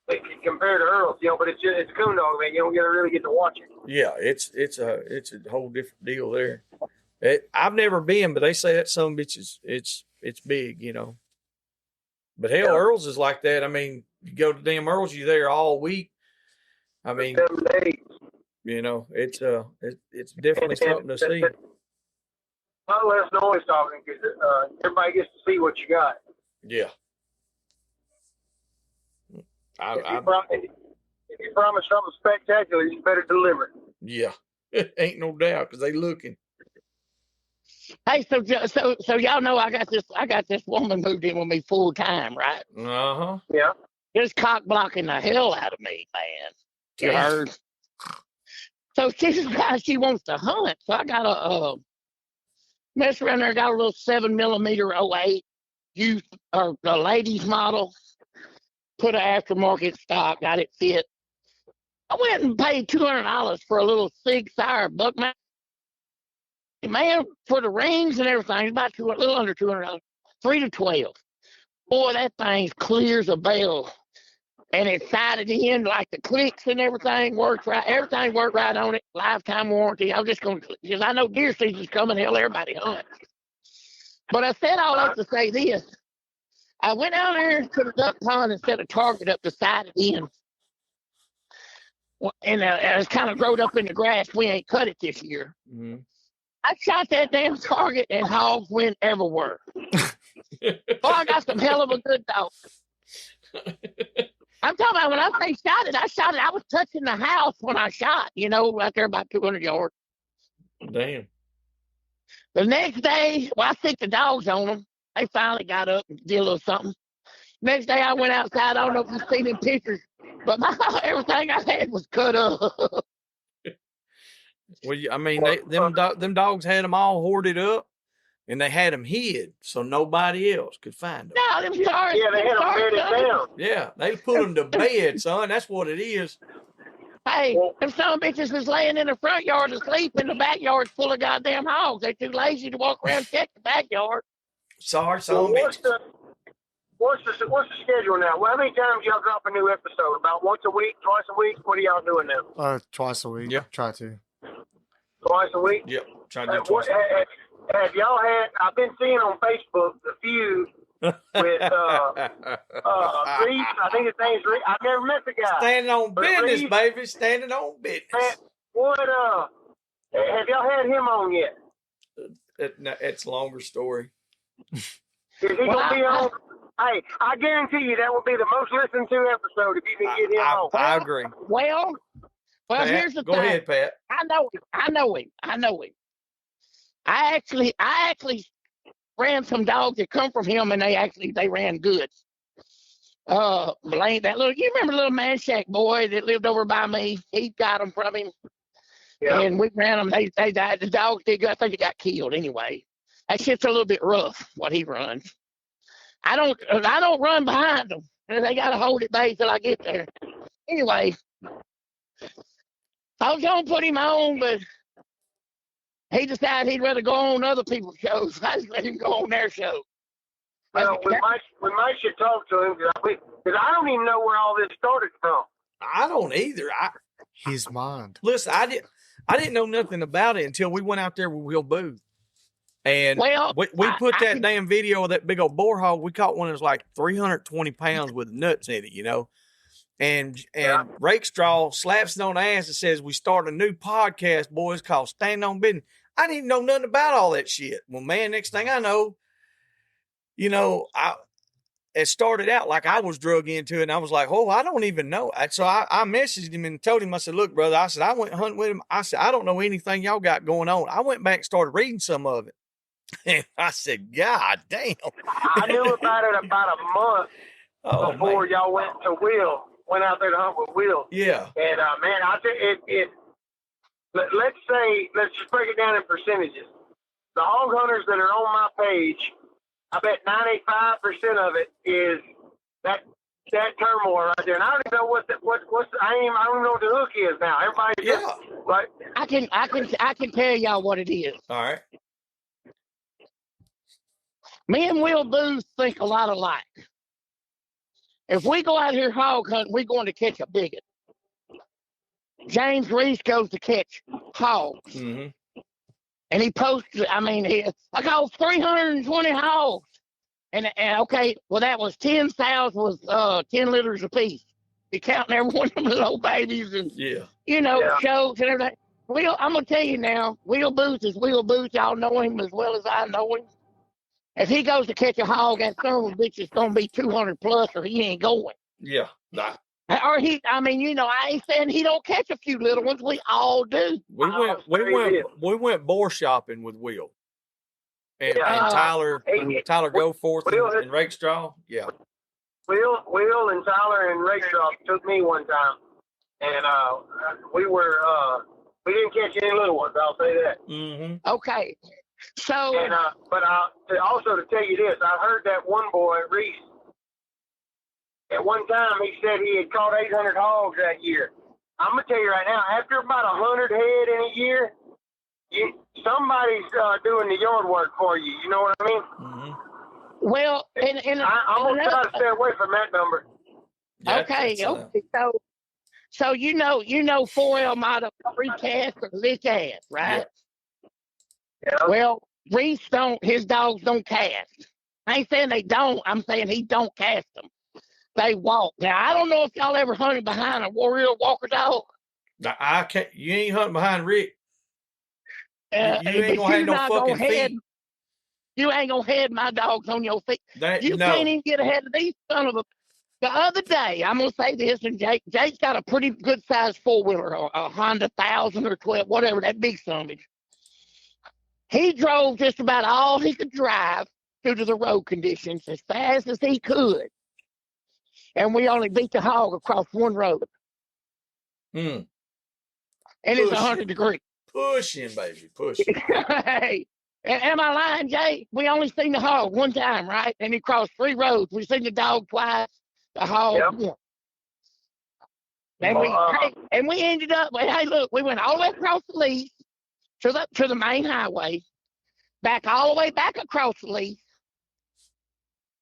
could compare to Earl's, but it's coon dog, man. You don't really get to watch it. Yeah, it's a whole different deal there. I've never been, but they say that some bitch it's big, But hell, Earl's is like that. I mean, you go to damn Earl's, you're there all week. I mean, 7 days. It's definitely something to see. A lot less noise talking because everybody gets to see what you got. Yeah. If you promise something spectacular, you better deliver. Yeah, ain't no doubt because they looking. Hey, so y'all know I got this woman moved in with me full time, right? Yeah. Just cock blocking the hell out of me, man. You heard? So she wants to hunt. So I got a mess around there. Got a little 7mm 08 youth or the ladies model. Put an aftermarket stock. Got it fit. I went and paid $200 for a little Sig Sauer Buckman. Man, for the rings and everything, about a little under $200. 3 to 12. Boy, that thing clear as a bell. And it's sided in, like the clicks and everything works right. Everything worked right on it. Lifetime warranty. I'm just going to, because I know deer season's coming. Hell, everybody hunts. But I said all that to say this. I went down there to the duck pond and set a target up the sided in. And it's kind of growed up in the grass. We ain't cut it this year. Mm-hmm. I shot that damn target and hogs went everywhere. I got some hell of a good dogs. I'm talking about when I say shot it. I was touching the house when I shot, right there about 200 yards. Damn. The next day, I sicked the dogs on them. They finally got up and did a little something. Next day, I went outside. I don't know if you've seen them pictures, but everything I had was cut up. Well, I mean, them dogs had them all hoarded up, and they had them hid so nobody else could find them. No, them stars. Yeah, they had them bedded down. Yeah, they put them to bed, son. That's what it is. Hey, them son bitches was laying in the front yard asleep, and the backyard's full of goddamn hogs. They're too lazy to walk around and check the backyard. Sorry, son. What's the schedule now? Well, how many times y'all drop a new episode? About once a week, twice a week? What are y'all doing now? Twice a week. Yeah. Try to. Twice a week? Yep. Try to do twice. Have y'all had? I've been seeing on Facebook the feud with Reese. I think his name's Reese. I've never met the guy. Standing on business, Reese, baby. Standing on business. Have y'all had him on yet? It's a longer story. Is he gonna be on? Hey, I guarantee you that will be the most listened to episode if you can get him on. I agree. Well, Pat, here's the thing. Go ahead, Pat. I know him. I actually ran some dogs that come from him, and they ran good. Blaine, you remember little Man Shack boy that lived over by me? He got them from him. Yeah. And we ran them. They died. The dogs did good. I think they got killed anyway. That shit's a little bit rough, what he runs. I don't run behind them. They got to hold it back till I get there. Anyway, I was going to put him on, but he decided he'd rather go on other people's shows. I just let him go on their show. Well, we might should talk to him because I don't even know where all this started from. I don't either. His mind. Listen, I didn't know nothing about it until we went out there with Will Booth. And we put that damn video of that big old boar hog. We caught one that was like 320 pounds with nuts in it, And Rakestraw slaps it on the ass and says, "We start a new podcast, boys, called Stand on Business." I didn't know nothing about all that shit. Well, man, next thing I know, it started out like I was drug into it, and I was like, "Oh, I don't even know." So I messaged him and told him, I said, "Look, brother," I said, "I went hunting with him." I said, "I don't know anything y'all got going on." I went back and started reading some of it. And I said, "God damn." I knew about it about a month before y'all went out there to hunt with Will. Yeah. And man, I tell you, let's just break it down in percentages. The hog hunters that are on my page, I bet 95% of it is that turmoil right there. And I don't even know I don't even know what the hook is now. Everybody's just like, I can tell y'all what it is. All right. Me and Will Booth think a lot alike. If we go out here hog hunting, we're going to catch a bigot. James Reese goes to catch hogs. Mm-hmm. And he posted, I caught 320 hogs. And okay, well, that was 10 sows was 10 liters apiece. You counting every one of them little babies and, shows and everything. I'm going to tell you now, Will Booth is Will Booth. Y'all know him as well as I know him. If he goes to catch a hog, that son of a bitch is going to be 200 plus or he ain't going. Yeah. Nah. Or I ain't saying he don't catch a few little ones. We all do. We went boar shopping with Will. And Tyler Goforth and Rakestraw. Yeah. Will and Tyler and Rakestraw took me one time. And we didn't catch any little ones, I'll say that. Mm-hmm. Okay. So, and but also to tell you this, I heard that one boy, Reese, at one time he said he had caught 800 hogs that year. I'm gonna tell you right now, after about 100 head in a year, somebody's doing the yard work for you. You know what I mean? Mm-hmm. Well, I'm gonna try to stay away from that number. Okay. So you know 4L might have recast or lick ass, right? Yeah. Well, Reese his dogs don't cast. I ain't saying they don't. I'm saying he don't cast them. They walk. Now, I don't know if y'all ever hunted behind a warrior walker dog. I can't. You ain't hunting behind Rick. You ain't gonna have no fucking feet. You ain't gonna head my dogs on your feet. Can't even get ahead of these son of a. The other day, I'm gonna say this, and Jake's got a pretty good sized 4-wheeler, a Honda 1000 or 12, whatever, that big summage. He drove just about all he could drive due to the road conditions as fast as he could. And we only beat the hog across one road. And it's 100 degrees. Pushing, baby, pushing. Hey, am I lying, Jay? We only seen the hog one time, right? And he crossed 3 roads. We seen the dog twice, the hog. Yep. And we ended up, hey, look, we went all the way across the lease to the main highway, back all the way back across the lease,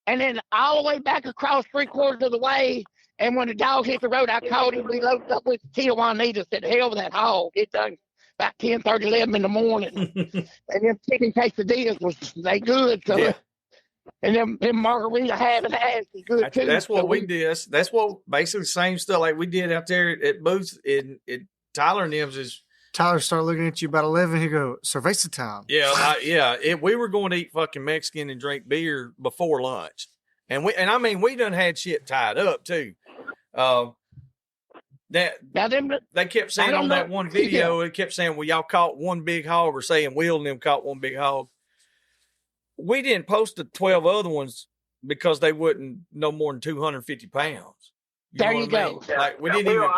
and then all the way back across 3/4 of the way. And when the dog hit the road, I called him. We loaded up with Tijuana. Said, hell with that hog. It done about 10:30, 11 in the morning. And them chicken quesadillas they good. So, yeah. And them margarita half and half is good too. That's what we did. That's what basically the same stuff like we did out there at Booth in Tyler and them's is. Tyler started looking at you about 11. He go, cerveza time. Yeah, we were going to eat fucking Mexican and drink beer before lunch, and we done had shit tied up too. They kept saying on that one video, it kept saying, well, y'all caught one big hog, or saying Will and them caught one big hog. We didn't post the 12 other ones because they wouldn't no more than 250 pounds. There you go. Yeah. Like we didn't even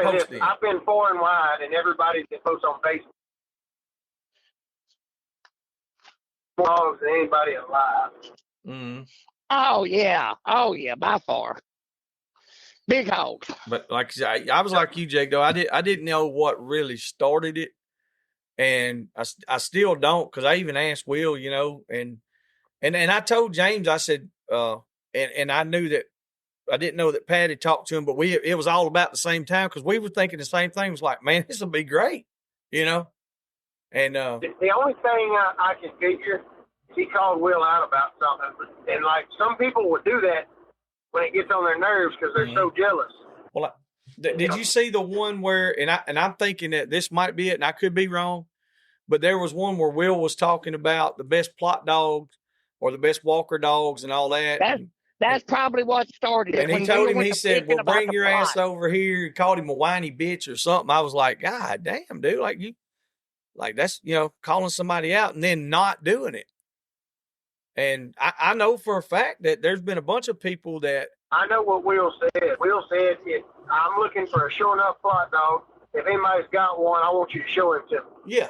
post it. I've been far and wide, and everybody that posts on Facebook longer than anybody alive. Mm-hmm. Oh yeah, by far. Big hogs. But like I was like you, Jake. Though I didn't know what really started it, and I still don't, because I even asked Will, and I told James, I said, and I knew that. I didn't know that Patty talked to him, but it was all about the same time, because we were thinking the same thing. It was like, man, this will be great, And the only thing I can figure, he called Will out about something, and like some people would do that when it gets on their nerves because they're so jealous. Well, did you see the one where? And I'm thinking that this might be it, and I could be wrong, but there was one where Will was talking about the best plot dogs or the best walker dogs and all that. That's probably what started it. And he told him, he said, well, bring your ass over here. He called him a whiny bitch or something. I was like, God damn, dude. That's, calling somebody out and then not doing it. And I know for a fact that there's been a bunch of people that I know what Will said. Will said, I'm looking for a show enough plot dog. If anybody's got one, I want you to show him to me. Yeah,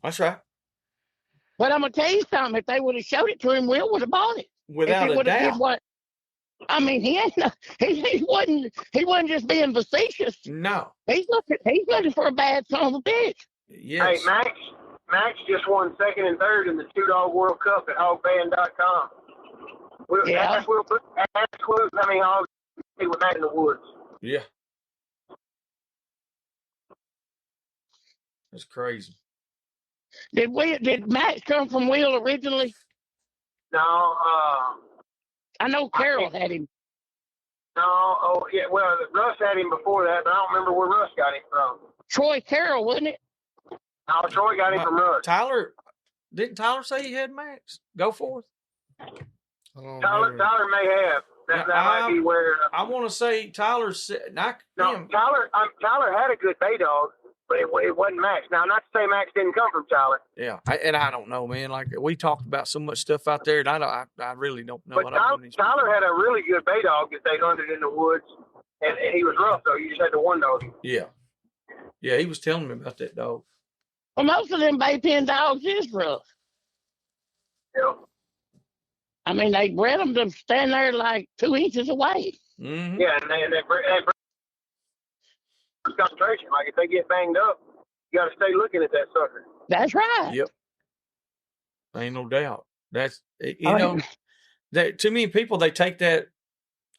that's right. But I'm gonna tell you something. If they would have showed it to him, Will would have bought it. Without a doubt. He wasn't just being facetious. No. He's looking for a bad son of a bitch. Yes. Hey, Max just won second and third in the 2-Dog World Cup at hogband.com. Yeah. Ask Will how many hogs he was at in the woods. Yeah. That's crazy. Did Max come from Will originally? No, I know Carol had him. No, oh yeah. Well, Russ had him before that, but I don't remember where Russ got him from. Troy Carroll, wasn't it? No, Troy got him from Russ. Didn't Tyler say he had Max? Go forth. Tyler may have. That might be where. I want to say Tyler said. Tyler had a good bay dog, but it wasn't Max. Now, not to say Max didn't come from Tyler. Yeah, I don't know, man. Like we talked about so much stuff out there, and I really don't know. But Tyler had a really good bay dog that they hunted in the woods, and he was rough though. You just had to one dog him. Yeah, he was telling me about that dog. Well, most of them bay pen dogs is rough. Yeah. I mean, they bred them to stand there like 2 inches away. Mm-hmm. Yeah, and they concentration. Like if they get banged up, you got to stay looking at that sucker. That's right. Yep. Ain't no doubt. That's that too many people they take that.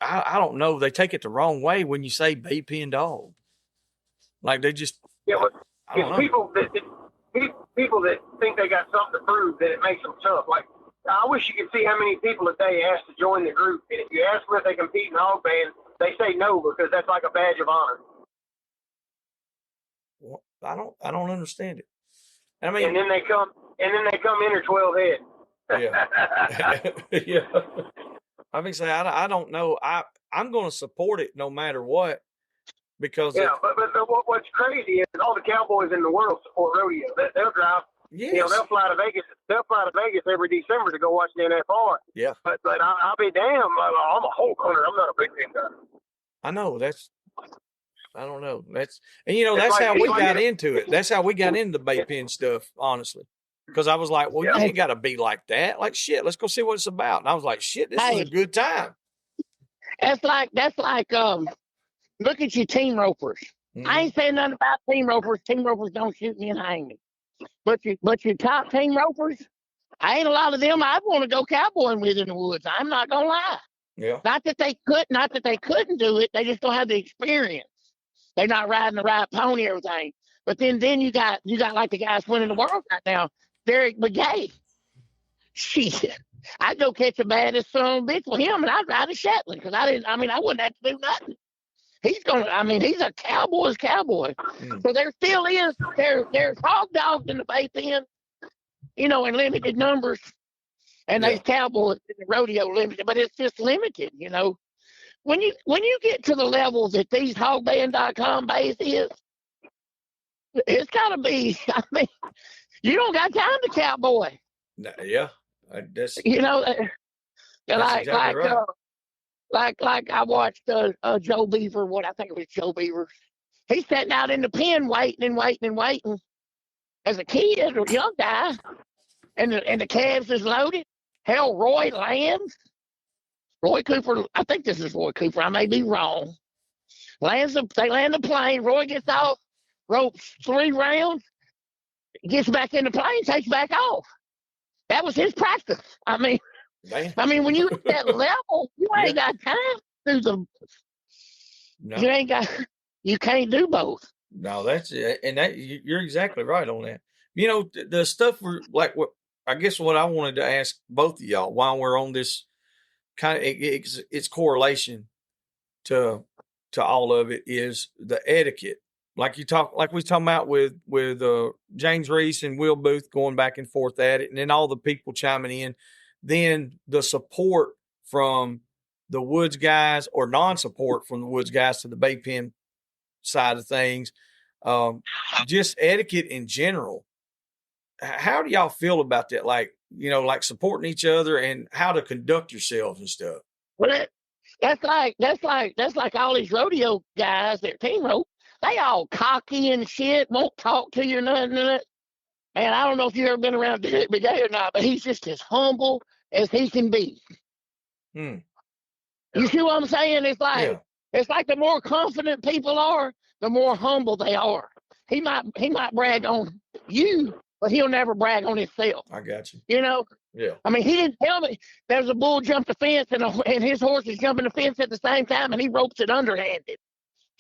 I don't know. They take it the wrong way when you say bay pen dog. Like they just it's people that think they got something to prove that it makes them tough. Like I wish you could see how many people a day ask to join the group, and if you ask them if they compete in hog band, they say no because that's like a badge of honor. Well, I don't understand it. I mean, and then they come enter 12 head. Yeah. Yeah. I mean, say I don't know. I'm going to support it no matter what because but what's crazy is all the cowboys in the world support rodeo. They'll drive. Yes. They'll fly to Vegas. They'll fly to Vegas every December to go watch the NFR. Yeah. But I'll be damned. I'm a hog hunter. I'm not a big pen guy. I know I don't know. That's how we got into it. That's how we got into the bay pen stuff, honestly. Because I was like, well, you ain't got to be like that. Like, shit, let's go see what it's about. And I was like, shit, this is a good time. That's like look at your team ropers. Mm-hmm. I ain't saying nothing about team ropers. Team ropers don't shoot me and hang me. But your top team ropers, I ain't a lot of them I'd want to go cowboying with in the woods. I'm not gonna lie. Yeah. Not that they couldn't do it. They just don't have the experience. They're not riding the right pony, everything. But then you got like the guys winning the world right now, Derek McGay. Shit, I'd go catch a baddest son of a bitch with him, and I'd ride a Shetland because I wouldn't have to do nothing. He's a cowboy's cowboy. Mm. So there still is, there's hog dogs in the bay pen, in limited numbers. And there's cowboys in the rodeo limited, but it's just limited, When you get to the level that these hogband.com bays is, it's got to be, you don't got time to cowboy. Yeah. That's exactly right. Like I watched Joe Beaver, I think it was Joe Beaver. He's sitting out in the pen waiting as a kid, as a young guy, and the calves is loaded. Hell, Roy Cooper, I think this is Roy Cooper, I may be wrong. They land the plane, Roy gets off, ropes 3 rounds, gets back in the plane, takes back off. That was his practice. When you at that level, you ain't got time to do you can't do both. No, that's it. And you're exactly right on that. The stuff I guess what I wanted to ask both of y'all while we're on this kind of it's correlation to all of it is the etiquette. Like we was talking about with James Reese and Will Booth going back and forth at it, and then all the people chiming in, then the support from the woods guys or non-support from the woods guys to the bay pen side of things, just etiquette in general. How do y'all feel about that? Like supporting each other and how to conduct yourselves and stuff. Well, That's like all these rodeo guys that team rope. They all cocky and shit, won't talk to you or nothing. And I don't know if you've ever been around Derek Bidet or not, but he's just as humble as he can be. You see what I'm saying? It's like the more confident people are, the more humble they are. He might brag on you, but he'll never brag on himself. I got you. You know? Yeah. I mean, he didn't tell me there's a bull jumped the fence and his horse is jumping the fence at the same time, and he ropes it underhanded,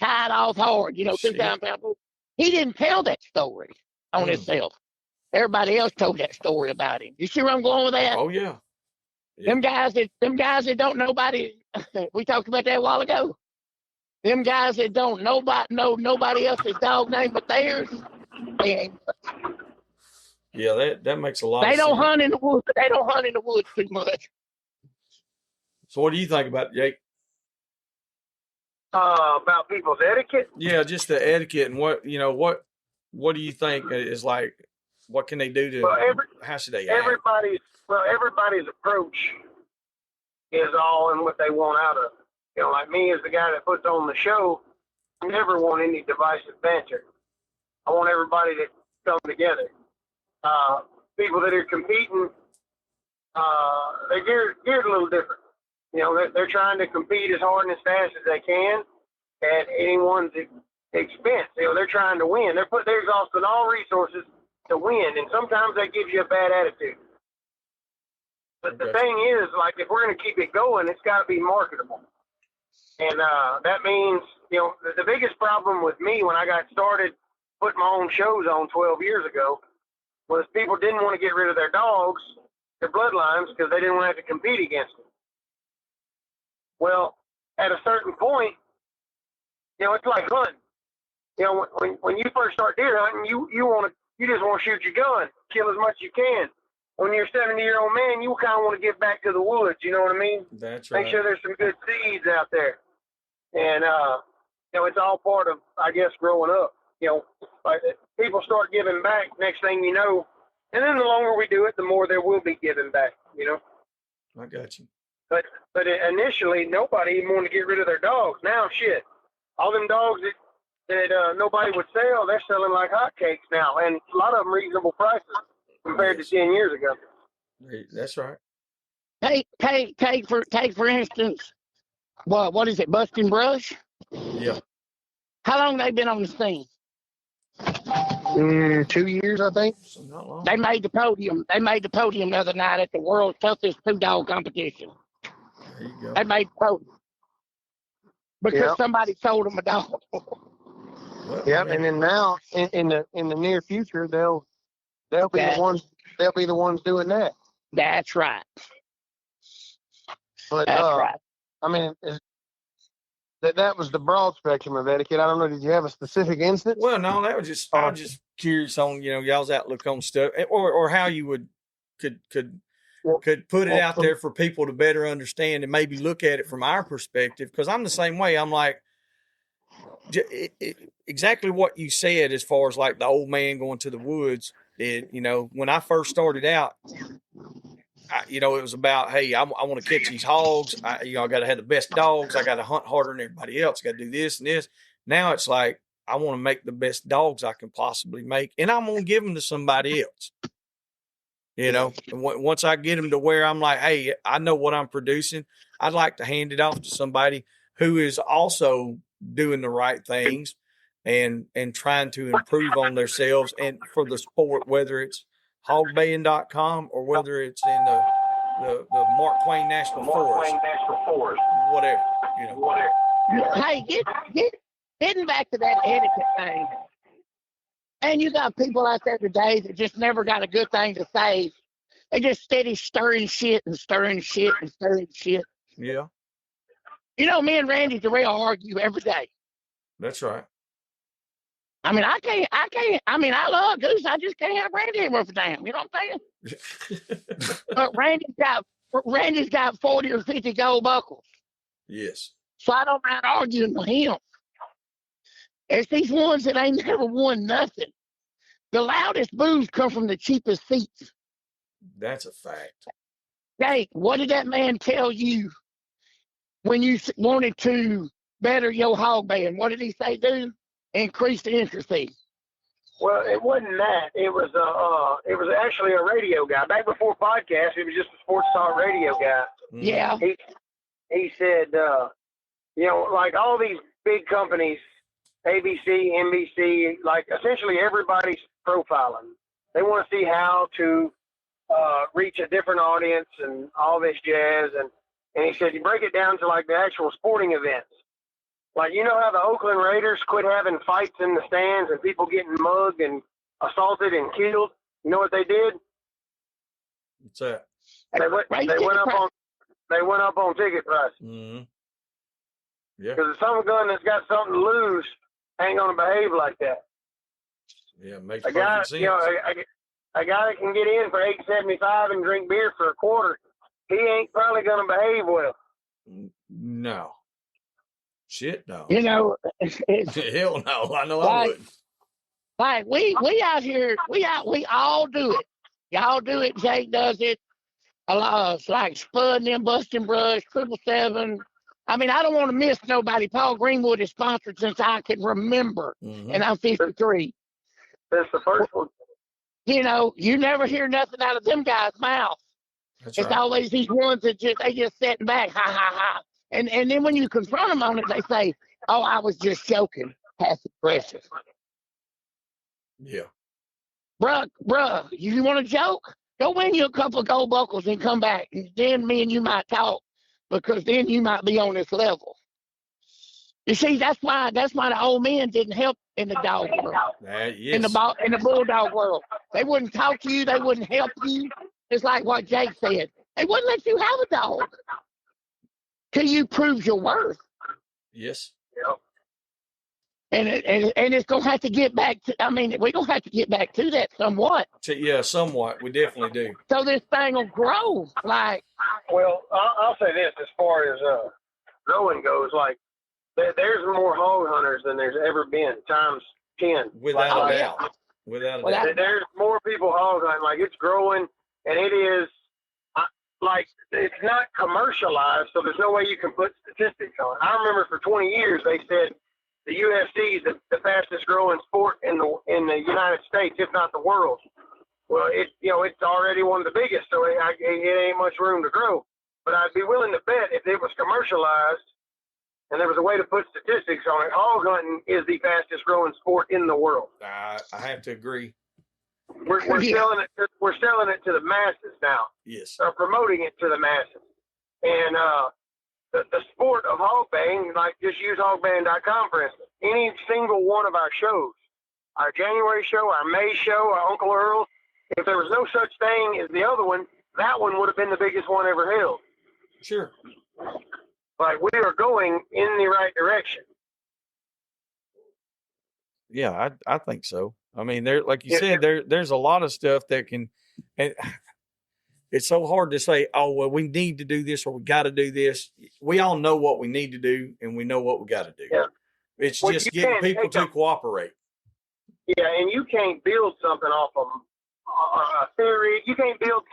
tied off hard, 2,000 pound bull. He didn't tell that story on himself. Everybody else told that story about him. You see where I'm going with that? Oh yeah. Them guys that don't nobody. We talked about that a while ago. Them guys that don't know nobody else's dog name but theirs. Yeah, that makes a lot. They of don't sense. hunt in the woods. They don't hunt in the woods too much. So, what do you think about it, Jake? About people's etiquette? Yeah, just the etiquette and what do you think is like? What can they do to? How should they act? Everybody's approach is all in what they want out of it. Like me as the guy that puts on the show, I never want any divisive banter. I want everybody to come together. People that are competing, they're geared a little different. They're trying to compete as hard and as fast as they can at anyone's expense. They're trying to win. They're exhausting all resources to win, and sometimes that gives you a bad attitude. But the thing is, like, if we're going to keep it going, it's got to be marketable. And that means, the biggest problem with me when I got started putting my own shows on 12 years ago was people didn't want to get rid of their dogs, their bloodlines, because they didn't want to have to compete against them. Well, at a certain point, it's like hunting. When you first start deer hunting, you just want to shoot your gun, kill as much as you can. When you're a 70-year-old man, you kind of want to get back to the woods. You know what I mean? That's right. Make sure there's some good seeds out there. And, it's all part of, I guess, growing up. Like people start giving back, next thing you know, and then the longer we do it, the more there will be giving back, I got you. But initially, nobody even wanted to get rid of their dogs. Now, shit, all them dogs that nobody would sell, they're selling like hotcakes now, and a lot of them reasonable prices compared to 10 years ago. That's right. Take for instance, what is it, Busting Brush? Yeah. How long they been on the scene? 2 years, I think. Not long. They made the podium. They made the podium the other night at the world's toughest 2-dog competition. There you go. They made the podium because somebody sold them a dog. Well, and then now in the near future they'll be the ones doing that. That's right. But That's right. I mean, that was the broad spectrum of etiquette. I don't know. Did you have a specific instance? Well, no, that was just I was just curious on y'all's outlook on stuff, or how you could put it out there for people to better understand and maybe look at it from our perspective. Because I'm the same way. I'm like exactly what you said as far as like the old man going to the woods. When I first started out, it was about, hey, I want to catch these hogs. I got to have the best dogs. I got to hunt harder than everybody else. Got to do this and this. Now it's like, I want to make the best dogs I can possibly make, and I'm going to give them to somebody else. And once I get them to where I'm like, hey, I know what I'm producing, I'd like to hand it off to somebody who is also doing the right things and trying to improve on themselves and for the sport, whether it's hogbaying.com or whether it's in the Mark Twain National Forest, whatever, Hey, getting back to that etiquette thing, and you got people out there today that just never got a good thing to say. They just steady stirring shit and stirring shit and stirring shit. Yeah. Me and Randy Durrell argue every day. That's right. I mean, I can't. I mean, I love Goose. I just can't have Randy worth a damn. You know what I'm saying? But Randy's got 40 or 50 gold buckles. Yes. So I don't mind arguing with him. It's these ones that ain't never won nothing. The loudest boos come from the cheapest seats. That's a fact. Jake, what did that man tell you when you wanted to better your hog band, what did he say do? Increase the entry fee. Well, it wasn't that. It was actually a radio guy. Back before podcasts, he was just a sports talk radio guy. Yeah. He said, like all these big companies, ABC, NBC, like essentially everybody's profiling. They want to see how to reach a different audience and all this jazz. And he said, you break it down to like the actual sporting events. Like, you know how the Oakland Raiders quit having fights in the stands and people getting mugged and assaulted and killed? You know what they did? What's that? They went up on ticket price. Mm-hmm. Yeah. Because some gun that's got something to lose ain't gonna behave like that. Yeah, it makes perfect sense. A guy that can get in for $8.75 and drink beer for a quarter, he ain't probably gonna behave well. No. Shit, no. You know, Hell no. I know I wouldn't. Like we out here, we all do it. Y'all do it. Jake does it. A lot of like Spud and them Busting Brush, 777. I mean, I don't want to miss nobody. Paul Greenwood is sponsored since I can remember, and I'm 53. That's the first one. You know, you never hear nothing out of them guys' mouth. It's always these ones that they just sitting back, ha ha ha. And then when you confront them on it, they say, "Oh, I was just joking." Passive aggressive. Yeah. Bruh, you want to joke? Go win you a couple of gold buckles and come back. And then me and you might talk, because then you might be on this level. You see, that's why the old men didn't help in the dog world. Yes. In the bulldog world. They wouldn't talk to you. They wouldn't help you. It's like what Jake said. They wouldn't let you have a dog till you prove your worth. Yes. Yep. And it's going to have to get back to, I mean, we're going to have to get back to that somewhat. Yeah, somewhat. We definitely do. So this thing will grow. Like, well, I'll say this as far as growing goes, like, there's more hog hunters than there's ever been, times 10. Without a doubt. Without a doubt. There's more people hog hunting. Like, it's growing, and it is, like, it's not commercialized, so there's no way you can put statistics on it. I remember for 20 years they said the UFC is the fastest growing sport in the United States, if not the world. Well, it's already one of the biggest, so it ain't much room to grow. But I'd be willing to bet if it was commercialized and there was a way to put statistics on it, hog hunting is the fastest growing sport in the world. I have to agree. We're selling it. We're selling it to the masses now. Yes. Promoting it to the masses, and the sport of hog bang, like just use hogband.com for instance. Any single one of our shows, our January show, our May show, our Unkle Earl, if there was no such thing as the other one, that one would have been the biggest one ever held. Sure. Like, we are going in the right direction. Yeah, I think so. I mean, like you said, there's a lot of stuff that can, and it's so hard to say, oh, well, we need to do this or we got to do this. We all know what we need to do and we know what we got to do. Yeah. It's just getting people to cooperate. Yeah, and you can't build something off of a theory. You can't build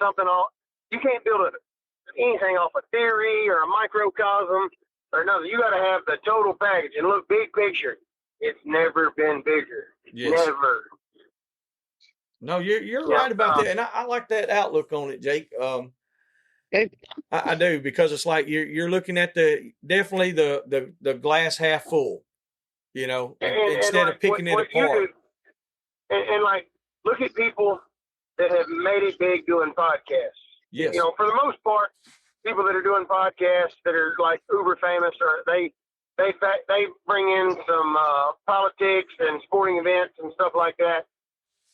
anything off a theory or a microcosm or nothing. You got to have the total package and look big picture. It's never been bigger. Yes. Never. No, you're right about that, and I like that outlook on it, Jake. I do, because it's like you're looking at definitely the glass half full, instead of picking it apart. And like, look at people that have made it big doing podcasts. Yes. For the most part, people that are doing podcasts that are like uber famous, or they bring in some politics and sporting events and stuff like that.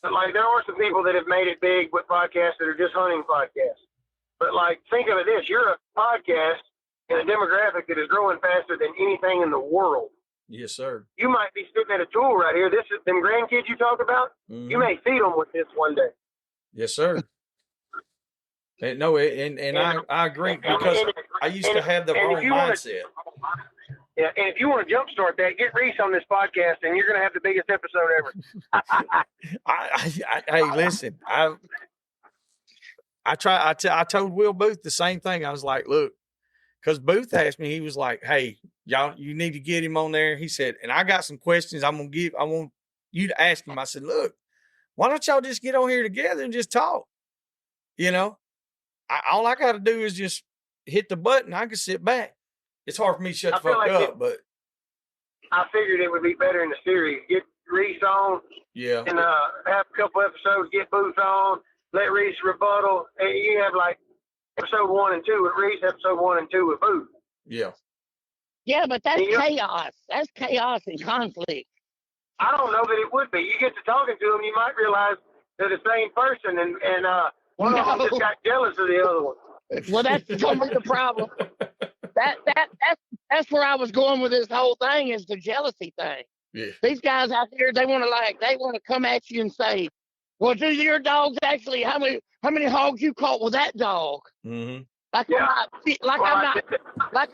But like, there are some people that have made it big with podcasts that are just hunting podcasts. But like, think of it this: you're a podcast in a demographic that is growing faster than anything in the world. Yes, sir. You might be sitting at a tool right here. This is them grandkids you talk about. Mm-hmm. You may feed them with this one day. Yes, sir. No, and I agree, because I used to have the wrong mindset. Yeah, and if you want to jumpstart that, get Reese on this podcast, and you're going to have the biggest episode ever. Hey, listen, I told Will Booth the same thing. I was like, look, because Booth asked me, he was like, hey, y'all, you need to get him on there. He said, and I got some questions I want you to ask him. I said, look, why don't y'all just get on here together and just talk? You know, all I got to do is just hit the button. I can sit back. It's hard for me to shut the fuck up, but I figured it would be better in the series. Get Reese on, yeah, and have a couple episodes. Get Booth on. Let Reese rebuttal. And you have like episode 1 and 2 with Reese, episode 1 and 2 with Booth. Yeah. Yeah, but that's chaos. That's chaos and conflict. I don't know that it would be. You get to talking to them, you might realize they're the same person, and one of them just got jealous of the other one. Well, that's totally the problem. That's where I was going with this whole thing, is the jealousy thing. Yeah. These guys out here, they want to come at you and say, well, do your dogs actually, how many hogs you caught with that dog? Mm-hmm. I'm not. That's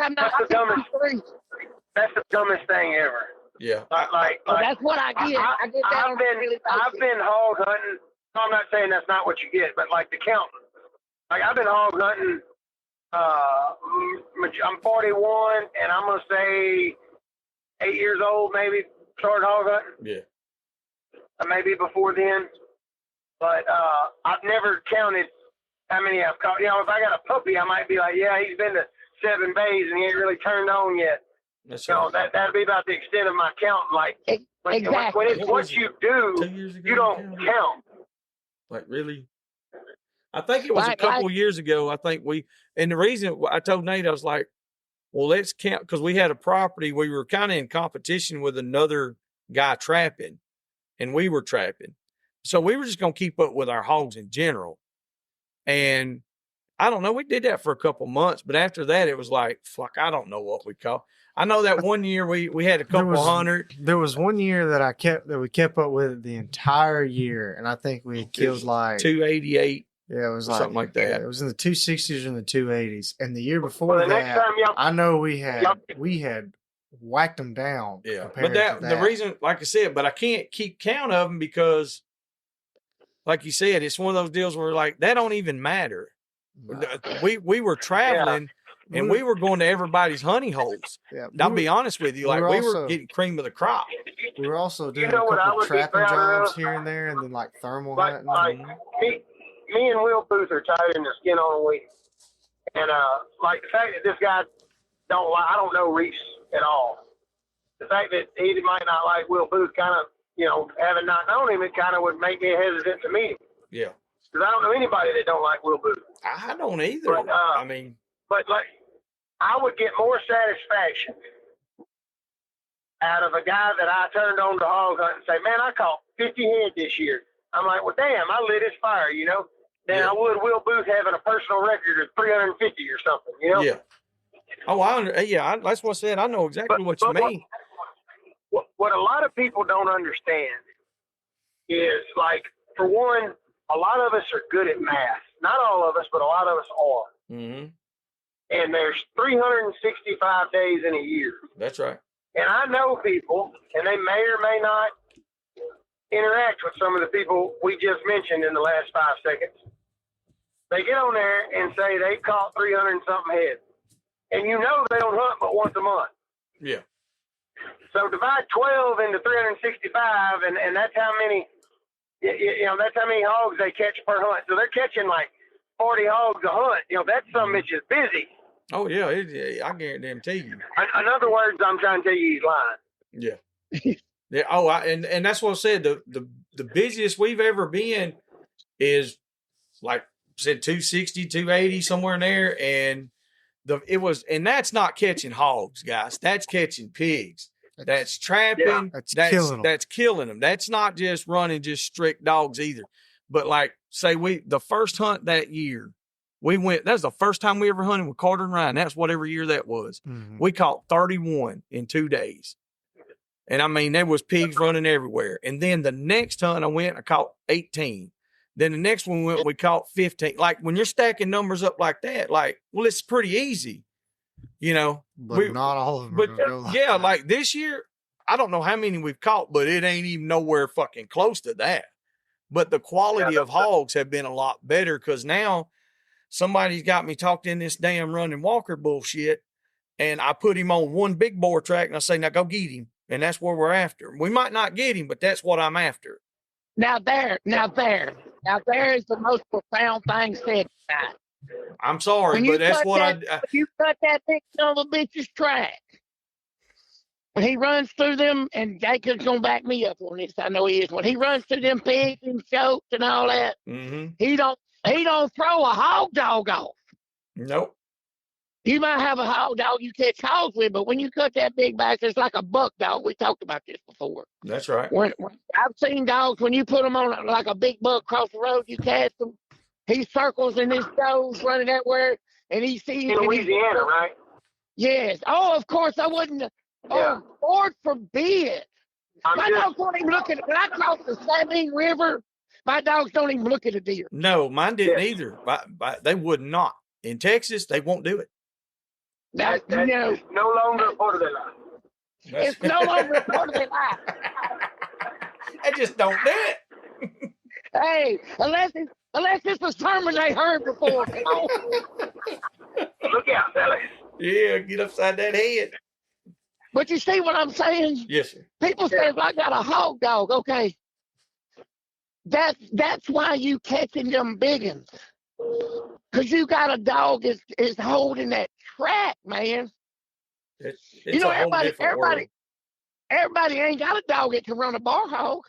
the dumbest thing ever. Yeah. That's what I get. I've been hog hunting. I'm not saying that's not what you get, but like the counting. Like I've been hog hunting. I'm 41, and I'm gonna say 8 years old, maybe started hog hunting. Yeah. Maybe before then, but I've never counted how many I've caught. You know, if I got a puppy, I might be like, yeah, he's been to 7 bays and he ain't really turned on yet. That's you know, that'd be about the extent of my count. Like, exactly. when it's what you do, you don't count. Like, really? I think it was a couple years ago. I think and the reason I told Nate, I was like, well, let's count, because we had a property. We were kind of in competition with another guy trapping, and we were trapping. So we were just going to keep up with our hogs in general. And I don't know, we did that for a couple months, but after that, it was like, fuck, I don't know what we caught. I know that one year we had a couple hundred. There was one year that we kept up with the entire year, and I think we killed like 288. Yeah, it was like something like that. Yeah, it was in the 260s and the 280s. And the year before that, I know we had whacked them down. Yeah, but the reason, like I said, but I can't keep count of them because, like you said, it's one of those deals where like that don't even matter. No. We were traveling. Yeah. And we were going to everybody's honey holes. Yeah, I'll be honest with you. Like, we were getting cream of the crop. We were also doing a couple trapping jobs here and there, and then like thermal hunting. Like me and Will Booth are tired in the skin on a week. And like the fact that this guy I don't know Reese at all. The fact that he might not like Will Booth, kind of, you know, having not known him, it kind of would make me hesitant to meet him. Yeah. Because I don't know anybody that don't like Will Booth. I don't either. But, but like, I would get more satisfaction out of a guy that I turned on to hog hunt and say, man, I caught 50 head this year. I'm like, well, damn, I lit his fire, you know, than I would Will Booth having a personal record of 350 or something, you know? Yeah. Oh, that's what I said. I know exactly what you mean. What a lot of people don't understand is, like, for one, a lot of us are good at math. Not all of us, but a lot of us are. Mm-hmm. And there's 365 days in a year. That's right. And I know people, and they may or may not interact with some of the people we just mentioned in the last 5 seconds. They get on there and say they caught 300 and something head. And you know they don't hunt but once a month. Yeah. So divide 12 into 365, and that's how many, you know, that's how many hogs they catch per hunt. So they're catching like 40 hogs a hunt. You know, that some bitch is busy. Oh, yeah, I guarantee you. In other words, I'm trying to tell you he's lying. Yeah. Yeah. Oh, and that's what I said. The busiest we've ever been is, like I said, 260, 280, somewhere in there. And and that's not catching hogs, guys. That's catching pigs. That's trapping. Yeah. That's killing them. That's not just running just strict dogs either. But like, say the first hunt that year, that was the first time we ever hunted with Carter and Ryan. That's whatever year that was. Mm-hmm. We caught 31 in 2 days. And I mean, there was pigs running everywhere. And then the next hunt I caught 18. Then the next one we caught 15. Like, when you're stacking numbers up like that, like, well, it's pretty easy, you know. But not all of them. But yeah, like this year, I don't know how many we've caught, but it ain't even nowhere fucking close to that. But the quality of hogs have been a lot better, because now, somebody's got me talked in this damn running walker bullshit, and I put him on one big bore track, and I say, now go get him. And that's where we're after. We might not get him, but that's what I'm after. Now there is the most profound thing said tonight. I'm sorry, but that's what when you cut that big son of a bitch's track, when he runs through them, and Jacob's gonna back me up on this, I know he is. When he runs through them pigs and chokes and all that, he don't throw a hog dog off. Nope. You might have a hog dog you catch hogs with, but when you cut that big back, it's like a buck dog. We talked about this before. That's right. When I've seen dogs, when you put them on like a big buck across the road, you cast them, he circles and this goes running everywhere, and he sees. In Louisiana, right? Yes. Oh, of course, I wouldn't. Yeah. Oh, Lord forbid. My dogs don't even look at it. When I cross the Sabine River, my dogs don't even look at a deer. No, mine didn't either. They would not. In Texas, they won't do it. That's no longer a part of their life. It's no longer a part of their life. I just don't do it. Hey, unless it's a sermon they heard before. Look out, fellas. Yeah, get upside that head. But you see what I'm saying? Yes, sir. People say, if I got a hog dog, okay. That's why you catching them biggins. Because you got a dog is holding that track, man. It's you know, a whole different world. Everybody ain't got a dog that can run a bar hog.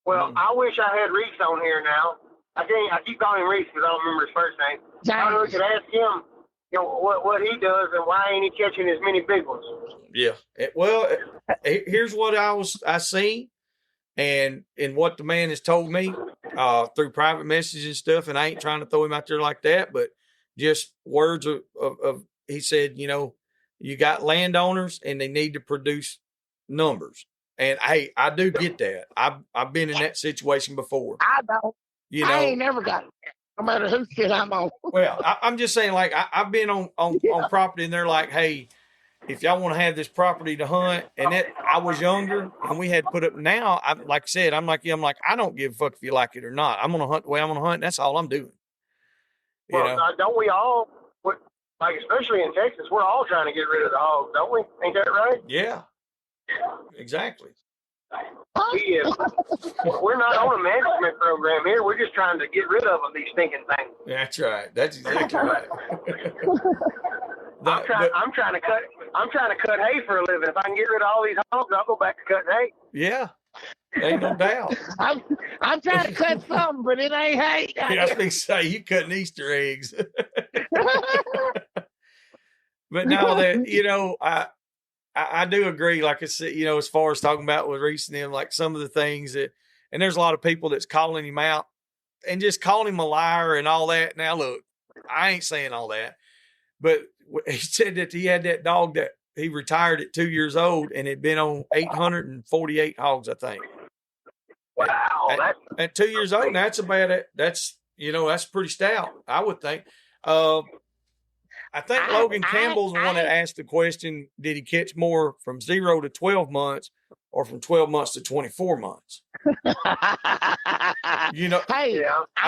Well, I wish I had Reese on here now. I keep calling him Reese because I don't remember his first name. I know we could ask him, what he does and why ain't he catching as many big ones. Yeah. Here's what I seen, and what the man has told me through private messages and stuff, and I ain't trying to throw him out there like that, but just words of he said, you got landowners and they need to produce numbers. And hey, I do get that. I've been in that situation before. I don't. I ain't never got it, no matter whose shit I'm on. Well, I'm just saying, like, I've been on property, and they're like, hey, if y'all want to have this property to hunt, and I was younger, and we had to put up. Now, like I said, I'm like, I don't give a fuck if you like it or not. I'm gonna hunt the way I'm gonna hunt. And that's all I'm doing. Don't we all? Like, especially in Texas, we're all trying to get rid of the hogs, don't we? Ain't that right? Yeah. Exactly. We're not on a management program here. We're just trying to get rid of them, these stinking things. That's right. That's exactly right. I'm trying to cut hay for a living. If I can get rid of all these hogs, I'll go back to cutting hay. Yeah. Ain't no doubt. I'm trying to cut something, but it ain't hay. Yeah, I was going to say, you cutting Easter eggs. But no, that, I do agree. Like I said, as far as talking about with Reese and them, like some of the things and there's a lot of people that's calling him out and just calling him a liar and all that. Now, look, I ain't saying all that, but he said that he had that dog that he retired at 2 years old and had been on 848 hogs, I think. Wow. At 2 years old, that's that's pretty stout, I would think. I think Logan Campbell's the one that asked the question, did he catch more from 0 to 12 months or from 12 months to 24 months? Hey, I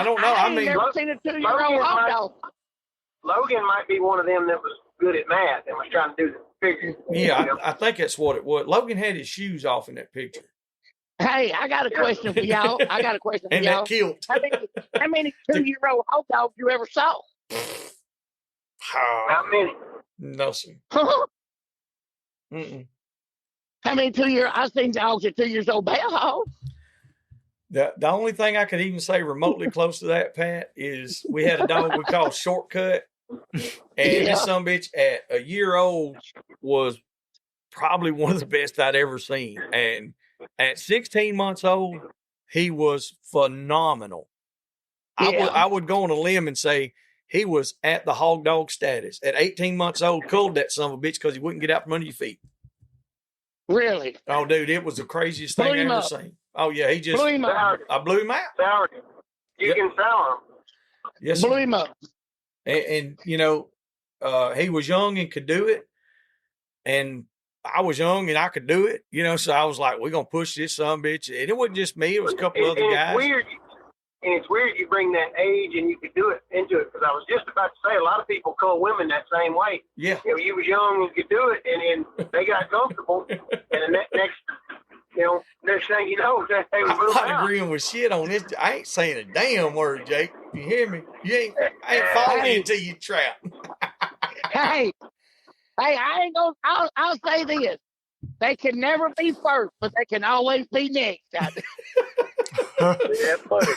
don't know. I mean, never seen a 2-year-old hog dog. Logan might be one of them that was good at math and was trying to do the figures. Yeah, I think that's what it was. Logan had his shoes off in that picture. Hey, I got a question for y'all. And that kilt. How many 2-year-old hog dogs you ever saw? Not many. No, sir. Mm-mm. How many 2-year? I've seen dogs at 2 years old bear hogs. The only thing I could even say remotely close to that, Pat, is we had a dog we called Shortcut, and this son of a bitch at a year old was probably one of the best I'd ever seen, and at 16 months old, he was phenomenal. I would go on a limb and say he was at the hog dog status. At 18 months old, culled that son of a bitch because he wouldn't get out from under your feet. Really? Oh, dude, it was the craziest thing I've ever seen. Oh, yeah, he just blew him up. I blew him out. Soured him. You can sour him. Yes, blew him up. And he was young and could do it. And I was young and I could do it, so I was like, we're going to push this son of a bitch. And it wasn't just me. It was a couple other guys. And it's weird you bring that age and you could do it into it, because I was just about to say a lot of people call women that same way. Yeah. You know, you was young and you could do it, and they got comfortable, and the next thing you know, they was I'm moving not out. agreeing with shit on this. I ain't saying a damn word, Jake. You hear me? I ain't falling into your trap. Hey, I ain't gonna. I'll say this: they can never be first, but they can always be next. Yeah, buddy.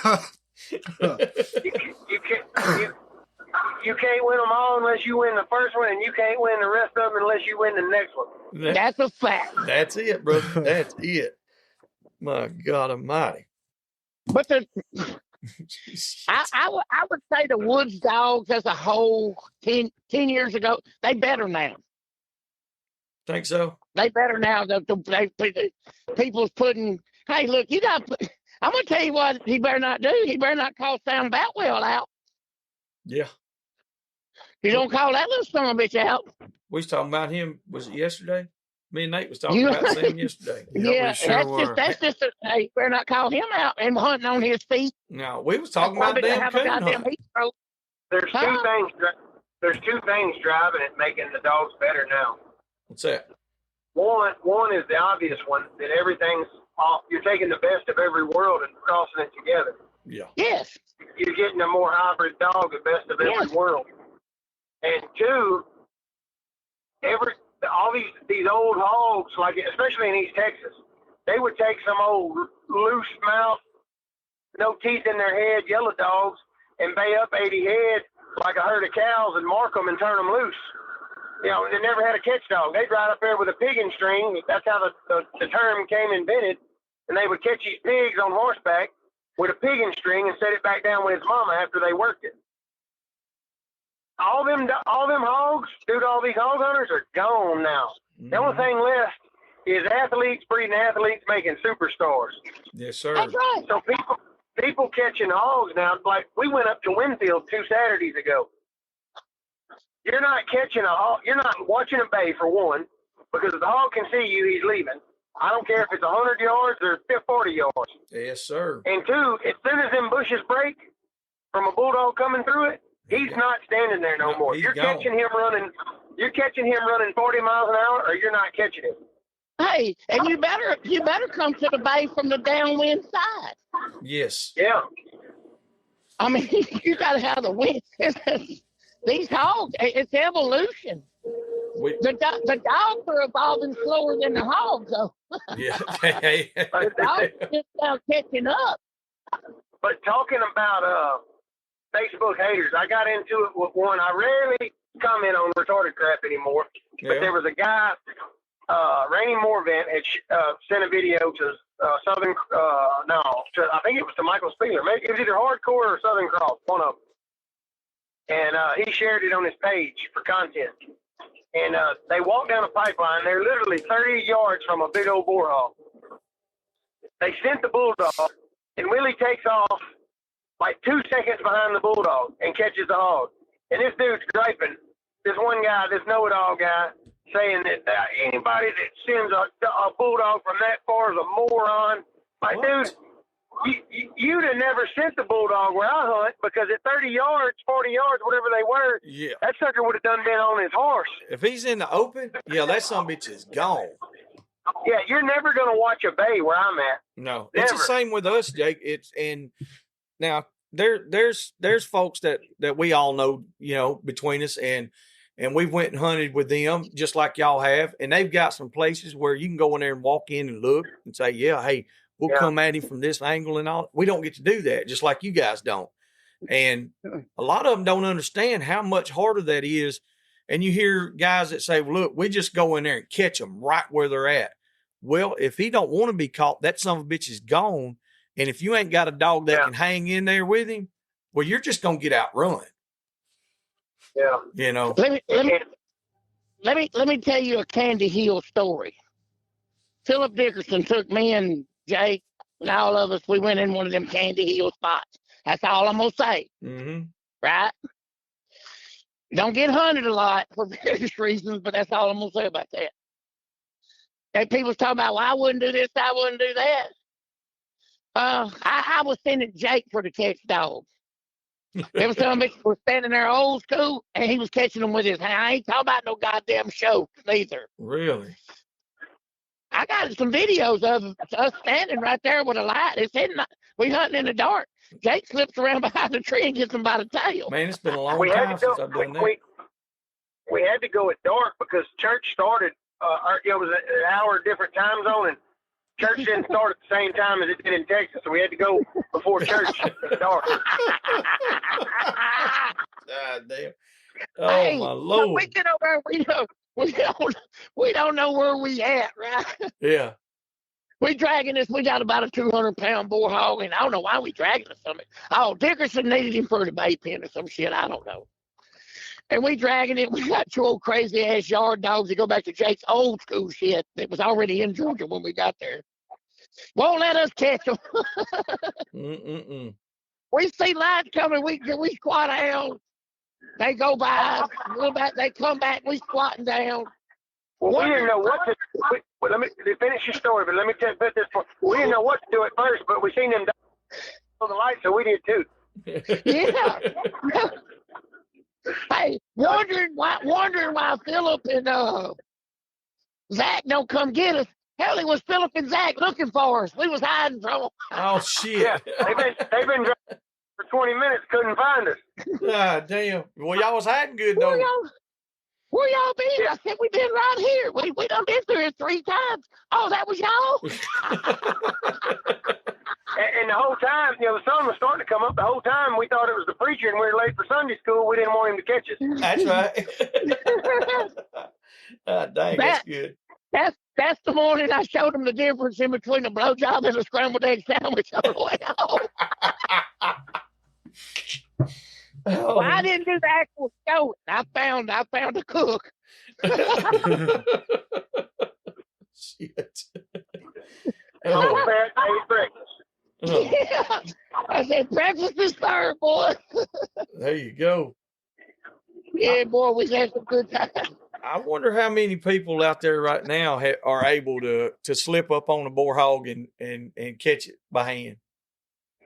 You can't win them all unless you win the first one, and you can't win the rest of them unless you win the next one. That's a fact. That's it, brother. That's it. My God Almighty. But I would say the Woods Dogs as a whole 10 years ago, they better now. Think so? They better now. The people's putting, hey, look, you got. I'm gonna tell you what he better not do. He better not call Sam Boutwell out. Yeah. You don't call that little son of a bitch out. We was talking about him. Was it yesterday? Me and Nate was talking about Sam yesterday. Yeah, we sure were. that's just. Hey, you better not call him out and hunting on his feet. No, we was talking about damn coon hunting. There's two things. There's two things driving it, making the dogs better now. What's that? One is the obvious one, that everything's off. You're taking the best of every world and crossing it together. Yeah. Yes. You're getting a more hybrid dog, the best of every world. And two, all these old hogs, like especially in East Texas, they would take some old loose mouth, no teeth in their head, yellow dogs, and bay up 80 head like a herd of cows and mark them and turn them loose. You know, they never had a catch dog. They'd ride up there with a pigging string. That's how the term came invented. And they would catch these pigs on horseback with a pigging string and set it back down with his mama after they worked it. All them hogs, dude, all these hog hunters are gone now. Mm-hmm. The only thing left is athletes breeding athletes making superstars. Yes, sir. That's right. So people catching hogs now, like we went up to Winfield 2 Saturdays ago. You're not catching a hog. You're not watching a bay for one, because if the hog can see you, he's leaving. I don't care if it's 100 yards or 40 yards. Yes, sir. And two, as soon as them bushes break from a bulldog coming through it, he's not standing there no more. You're gone. Catching him running. You're catching him running 40 miles an hour, or you're not catching him. Hey, and you better come to the bay from the downwind side. Yes. Yeah. I mean, you got to have the wind. These hogs, it's evolution. The dogs are evolving slower than the hogs, though. Yeah. The dogs are just now catching up. But talking about Facebook haters, I got into it with one. I rarely comment on retarded crap anymore. But there was a guy, Rainy Morvant, had sent a video to I think it was to Michael Spieler. Maybe it was either Hardcore or Southern Cross, one of them. And he shared it on his page for content. And they walked down a pipeline. They're literally 30 yards from a big old boar hog. They sent the bulldog, and Willie takes off like 2 seconds behind the bulldog and catches the hog. And this dude's griping. This one guy, this know-it-all guy, saying that anybody that sends a bulldog from that far is a moron. Like, dude, you'd have never sent the bulldog where I hunt, because at 30 yards, 40 yards, whatever they were, that sucker would have done been on his horse. If he's in the open, that son bitch is gone. Yeah, you're never going to watch a bay where I'm at. No, never. It's the same with us, Jake. Now there's folks that we all know, between us, and we've went and hunted with them just like y'all have, and they've got some places where you can go in there and walk in and look and say, hey, we'll come at him from this angle and all. We don't get to do that, just like you guys don't. And a lot of them don't understand how much harder that is. And you hear guys that say, well, look, we just go in there and catch them right where they're at. Well, if he don't want to be caught, that son of a bitch is gone. And if you ain't got a dog that can hang in there with him, well, you're just going to get outrun. Yeah. Let me tell you a Candy Hill story. Philip Dickerson took me and Jake and all of us. We went in one of them Candy Hill spots. That's all I'm gonna say. Mm-hmm. Right? Don't get hunted a lot for various reasons, but that's all I'm gonna say about that. And people's talking about, well, I wouldn't do this, I wouldn't do that. I was sending Jake for the catch dogs. There was some bitch was standing there old school, and he was catching them with his hand. I ain't talking about no goddamn show neither. Really? I got some videos of us standing right there with a light. It's hidden. We hunting in the dark. Jake slips around behind the tree and gets him by the tail. Man, it's been a long time since I've done that. We had to go at dark because church started. It was an hour different time zone, and church didn't start at the same time as it did in Texas, so we had to go before church at dark. God damn! Oh hey, my Lord! We get over. We don't know where we at, right? Yeah. We dragging this. We got about a 200-pound boar hog, and I don't know why we dragging this something. Oh, Dickerson needed him for the bait pen or some shit. I don't know. And we dragging it. We got two old crazy ass yard dogs that go back to Jake's old school shit that was already in Georgia when we got there. Won't let us catch them. We see lights coming. We squat down. They go by. A little bit. They come back. We squatting down. Well, we didn't know what to. Let me finish your story, but let me put this point. We didn't know what to do at first, but we seen them on the light, so we did too. Yeah. Hey, wondering why Philip and Zach don't come get us. Hell, it was Philip and Zach looking for us. We was hiding from them. Oh shit! Yeah, they've been driving for 20 minutes, couldn't find us. God damn! Well, y'all was hiding good though. Where y'all been? I said we been right here. We done been through it 3 times. Oh, that was y'all. And the whole time, the sun was starting to come up. The whole time, we thought it was the preacher, and we were late for Sunday school. We didn't want him to catch us. That's right. Dang, that's good. That's the morning I showed him the difference in between a blowjob and a scrambled egg sandwich on the way home. Well, I didn't do the actual showing. I found a cook. Shit. Oh, man, I ate breakfast. Yeah. I said, breakfast is served, boy. There you go. Yeah, boy, we had some good time. I wonder how many people out there right now are able to slip up on a boar hog and catch it by hand.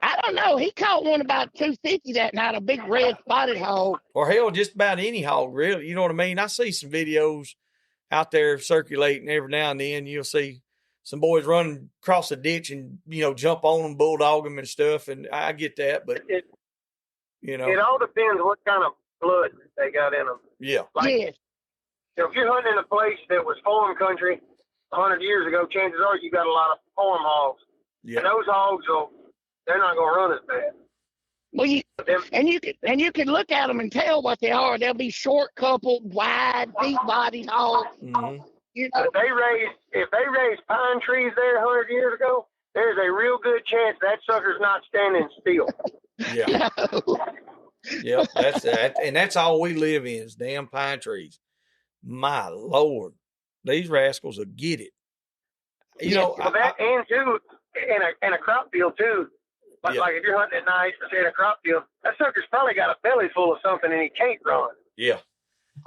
I don't know. He caught one about 250 that night, a big red spotted hog. Or hell, just about any hog, really. You know what I mean? I see some videos out there circulating every now and then. You'll see some boys running across a ditch and, jump on them, bulldog them and stuff. And I get that, but, It all depends what kind of blood they got in them. Yeah. Yes. If you're hunting in a place that was farm country 100 years ago, chances are you got a lot of farm hogs. Yeah. And those hogs, they're not going to run as bad. Well, you can look at them and tell what they are. They'll be short coupled, wide, deep bodied hogs. Mm-hmm. If they raised pine trees there 100 years ago, there's a real good chance that sucker's not standing still. Yeah. No. Yeah, that's that, and that's all we live in is damn pine trees. My Lord, these rascals will get it. And too, in a crop field too. Like if you're hunting at night, say in a crop field, that sucker's probably got a belly full of something and he can't run. Yeah,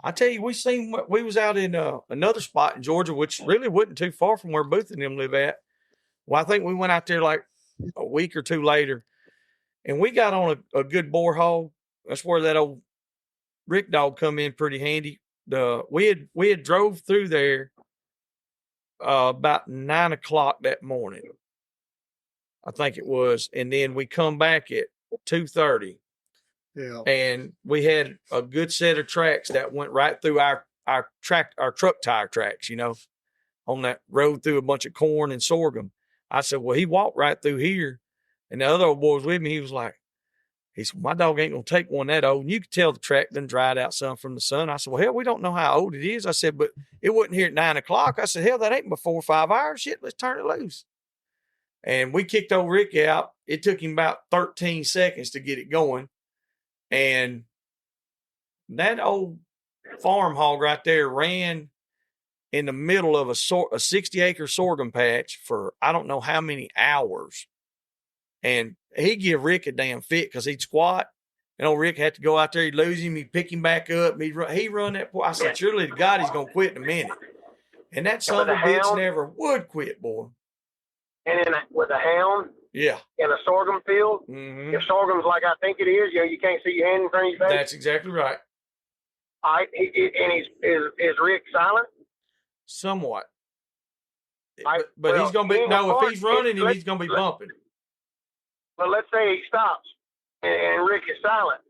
I tell you, we was out in another spot in Georgia, which really wasn't too far from where Booth and them live at. Well, I think we went out there like a week or two later, and we got on a good boar hog. That's where that old Rick dog come in pretty handy. We had drove through there about 9 o'clock that morning, I think it was, and then we come back at 2:30. Yeah, and we had a good set of tracks that went right through our truck tire tracks, on that road through a bunch of corn and sorghum. I said, well, he walked right through here, and the other old boy was with me. He said, my dog ain't gonna take one that old. And you could tell the track done dried out some from the sun. I said, well, hell, we don't know how old it is. I said, but it wasn't here at 9 o'clock. I said, hell, that ain't but 4 or 5 hours. Shit, let's turn it loose. And we kicked old Rick out. It took him about 13 seconds to get it going. And that old farm hog right there ran in the middle of a 60-acre sorghum patch for I don't know how many hours. And he'd give Rick a damn fit because he'd squat. And old Rick had to go out there. He'd lose him. He'd pick him back up. He'd run that. I said, surely to God he's going to quit in a minute. And that son of a bitch never would quit, boy. And then with a hound, Yeah. in a sorghum field, Mm-hmm. if sorghum's like I think it is, you can't see your hand in front of your face. That's exactly right. And is Rick silent? Somewhat. But Well, he's going to be, if he's running, he's going to be bumping. But let's say he stops and Rick is silent.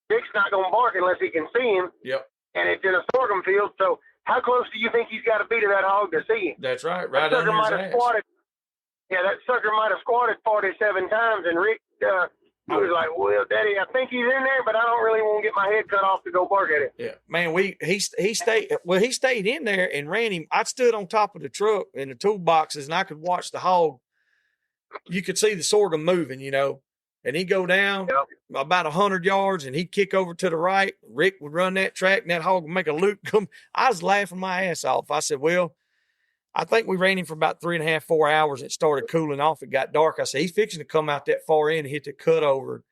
Rick's not going to bark unless he can see him. Yep. And it's in a sorghum field. So how close do you think he's got to be to that hog to see him? That's right. Right under his ass. That sucker might have squatted 47 times. And Rick was like, well, Daddy, I think he's in there, but I don't really want to get my head cut off to go bark at him. Yeah. Man, he stayed in there and ran him. I stood on top of the truck in the toolboxes and I could watch the hog. You could see the sorghum moving, and he'd go down about 100 yards and he'd kick over to the right. Rick would run that track and that hog would make a loop. I was laughing my ass off. I said, well, I think we ran him for about 3.5, 4 hours. It started cooling off. It got dark. I said, he's fixing to come out that far in and hit the cut over.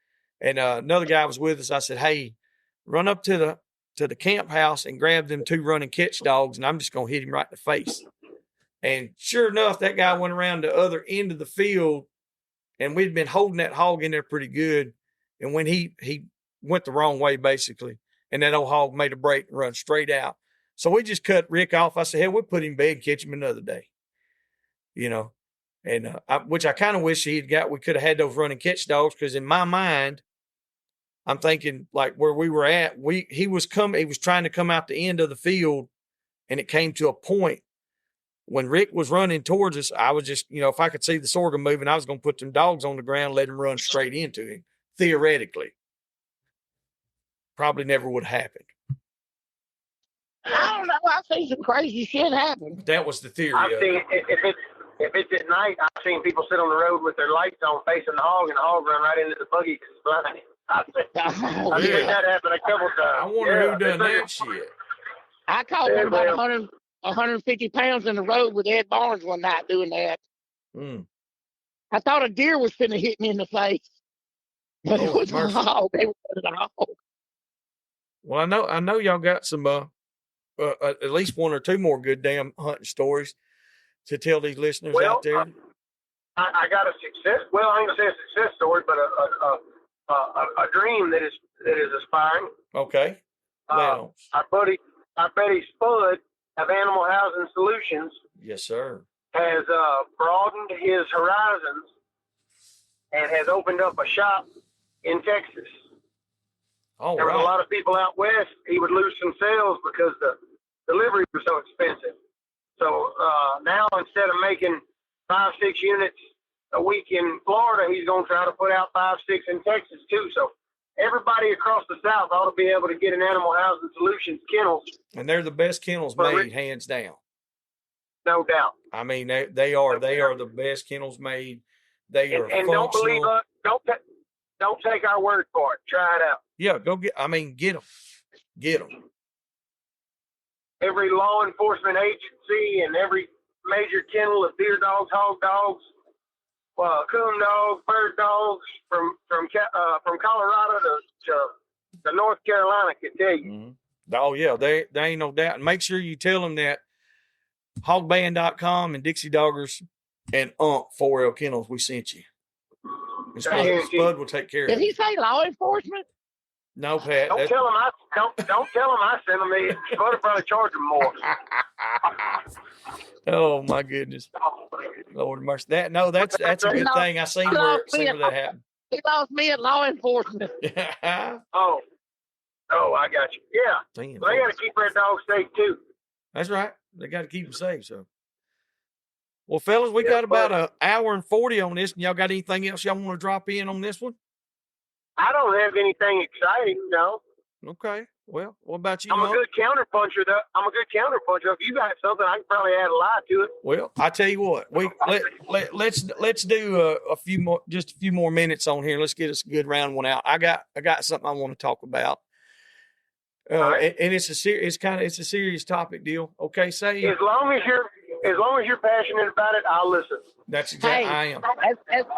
And another guy was with us. I said, hey, run up to the camp house and grab them 2 running catch dogs, and I'm just going to hit him right in the face. And sure enough, that guy went around the other end of the field, and we'd been holding that hog in there pretty good. And when he went the wrong way, basically, and that old hog made a break and run straight out. So we just cut Rick off. I said, hell, we'll put him in bed and catch him another day. And which I kind of wish we could have had those running catch dogs, because in my mind, I'm thinking like where we were at, he was trying to come out the end of the field, and it came to a point when Rick was running towards us. I was just, if I could see the sorghum moving, I was going to put them dogs on the ground, let him run straight into him. Theoretically, probably never would have happened. I don't know. I've seen some crazy shit happen. That was the theory. I've seen if it's at night, I've seen people sit on the road with their lights on facing the hog, and the hog run right into the buggy because it's blinding. I've seen that happen a couple times. I wonder who done that shit. I caught one about 150 pounds in the road with Ed Barnes one night doing that. I thought a deer was finna hit me in the face, but it was a hog. They were a hog. Well, I know y'all got some at least 1 or 2 more good damn hunting stories to tell these listeners out there. I got a success. Well, I ain't gonna say a success story, but a dream that is aspiring. Okay. Our buddy Spud of Animal Housing Solutions. Yes, sir. Has broadened his horizons and has opened up a shop in Texas. Oh, there was a lot of people out west. He would lose some sales because the delivery was so expensive. So now instead of making 5-6 units a week in Florida, he's going to try to put out 5-6 in Texas too. So everybody across the South ought to be able to get an Animal Housing Solutions kennels. And they're the best kennels made, hands down. No doubt. I mean, they are the best kennels made. They are and functional. Don't believe us. Don't take our word for it. Try it out. Yeah, get them. Get them. Every law enforcement agency and every major kennel of deer dogs, hog dogs, coon dogs, bird dogs from Colorado to North Carolina can tell you. Mm-hmm. Oh yeah, there ain't no doubt. And make sure you tell them that hogband.com and Dixie Doggers and Unkle 4L Kennels, we sent you. And Spud will take care of it. Did he say law enforcement? No, Pat. Don't tell him I sent him. Spud will probably charge him more. Oh my goodness, Lord mercy! That's a good thing. I seen where that happened. He lost me at law enforcement. Oh, I got you. Yeah, damn, they got to keep their dogs safe too. That's right. They got to keep them safe. So, well, fellas, we got about an hour and 40 on this. And y'all got anything else y'all want to drop in on this one? I don't have anything exciting, no. Okay. Well, what about you? I'm a good counterpuncher, though. If you got something, I can probably add a lie to it. Well, I tell you what, let's do a few more minutes on here. Let's get us a good round one out. I got something I want to talk about. Right. And it's a serious topic deal. Okay, say as long as you're passionate about it, I'll listen. That's exactly I am.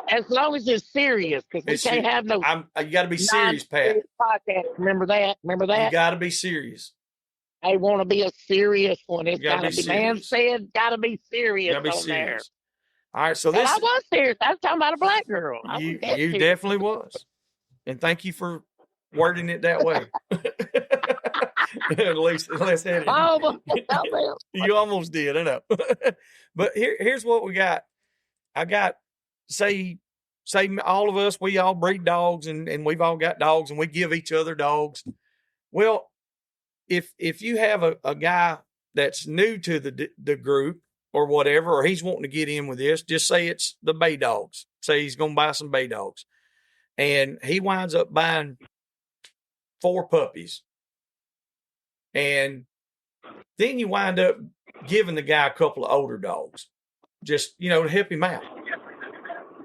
As long as it's serious, because we can't have no. You got to be serious, Pat. Podcast. Remember that. You got to be serious. I want to be a serious one. It's got to be. Man said, got to be serious. Got to be serious. All right, so And this I was serious. I was talking about a black girl. you definitely was, and thank you for wording it that way. at least you almost did, I know. But here's what we got. I got say all of us, we all breed dogs, and we've all got dogs, and we give each other dogs. Well, if you have a guy that's new to the group or whatever, or he's wanting to get in with this, just say it's the bay dogs. Say he's going to buy some bay dogs, and he winds up buying 4 puppies, and then you wind up giving the guy a couple of older dogs, just to help him out.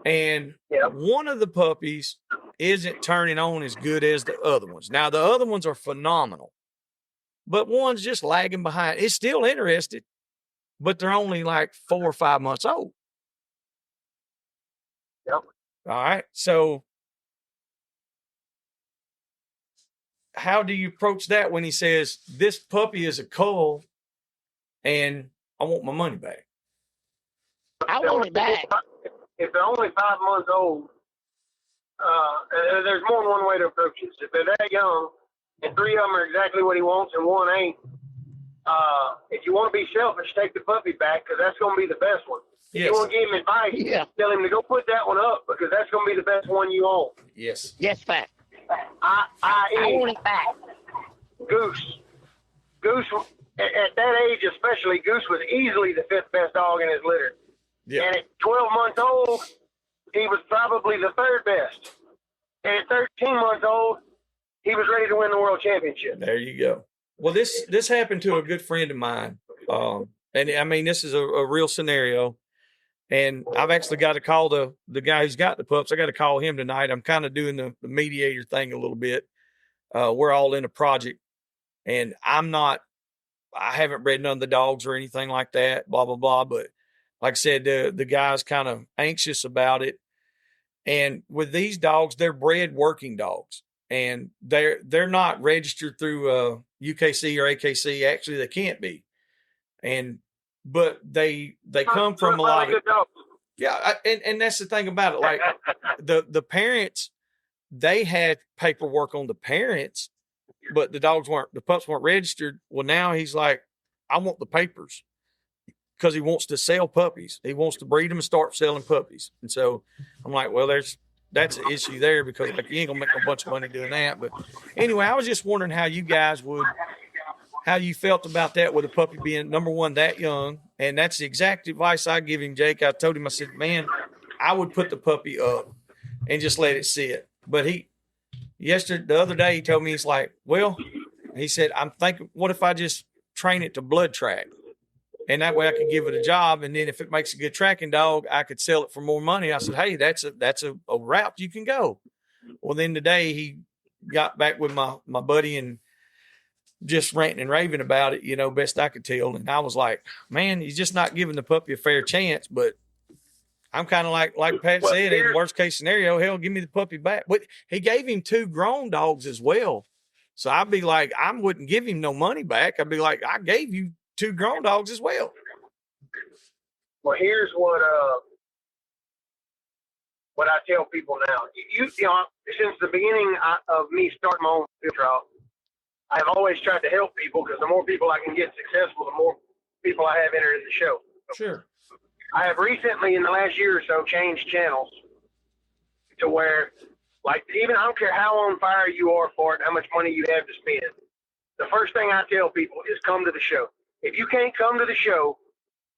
And one of the puppies isn't turning on as good as the other ones. Now, the other ones are phenomenal, but one's just lagging behind. It's still interested, but they're only like 4 or 5 months old. Yep. All right. So how do you approach that when he says, this puppy is a cull and I want my money back? I want it back. If they're only 5 months old, there's more than one way to approach it. If they're that young and 3 of them are exactly what he wants and 1 ain't, if you want to be selfish, take the puppy back, because that's going to be the best one. If you want to give him advice, tell him to go put that one up, because that's going to be the best one you own. Yes. Yes, fact. I want it back. Goose, at that age especially, Goose was easily the 5th best dog in his litter. Yeah. And at 12 months old, he was probably the 3rd best. And at 13 months old, he was ready to win the world championship. There you go. Well, this happened to a good friend of mine. And I mean, this is a real scenario. And I've actually got to call the guy who's got the pups. I got to call him tonight. I'm kind of doing the mediator thing a little bit. We're all in a project, and I haven't bred none of the dogs or anything like that, blah, blah, blah. But like I said, the guy's kind of anxious about it. And with these dogs, they're bred working dogs, and they're not registered through UKC or AKC. Actually, they can't be. But they come from a lot of dogs. Yeah, and that's the thing about it. Like the parents, they had paperwork on the parents, but the pups weren't registered. Well, now he's like, I want the papers, because he wants to sell puppies. He wants to breed them and start selling puppies. And so I'm like, well, that's an issue there, because like you ain't gonna make a bunch of money doing that. But anyway, I was just wondering how you felt about that, with a puppy being, number one, that young. And that's the exact advice I give him, Jake. I told him, I said, man, I would put the puppy up and just let it sit. But the other day, he told me, he's like, well, he said, I'm thinking, what if I just train it to blood track? And that way I could give it a job. And then if it makes a good tracking dog, I could sell it for more money. I said, hey, that's a route you can go. Well, then today he got back with my buddy and just ranting and raving about it, best I could tell. And I was like, man, he's just not giving the puppy a fair chance. But I'm kind of like Pat said, in the worst case scenario, hell, give me the puppy back. But he gave him 2 grown dogs as well. So I'd be like, I wouldn't give him no money back. I'd be like, I gave you 2 grown dogs as well. Well, here's what I tell people now. Since the beginning of me starting my own field trial, I've always tried to help people, because the more people I can get successful, the more people I have entered in the show. Sure. I have recently, in the last year or so, changed channels to where, like, even I don't care how on fire you are for it, how much money you have to spend, the first thing I tell people is come to the show. If you can't come to the show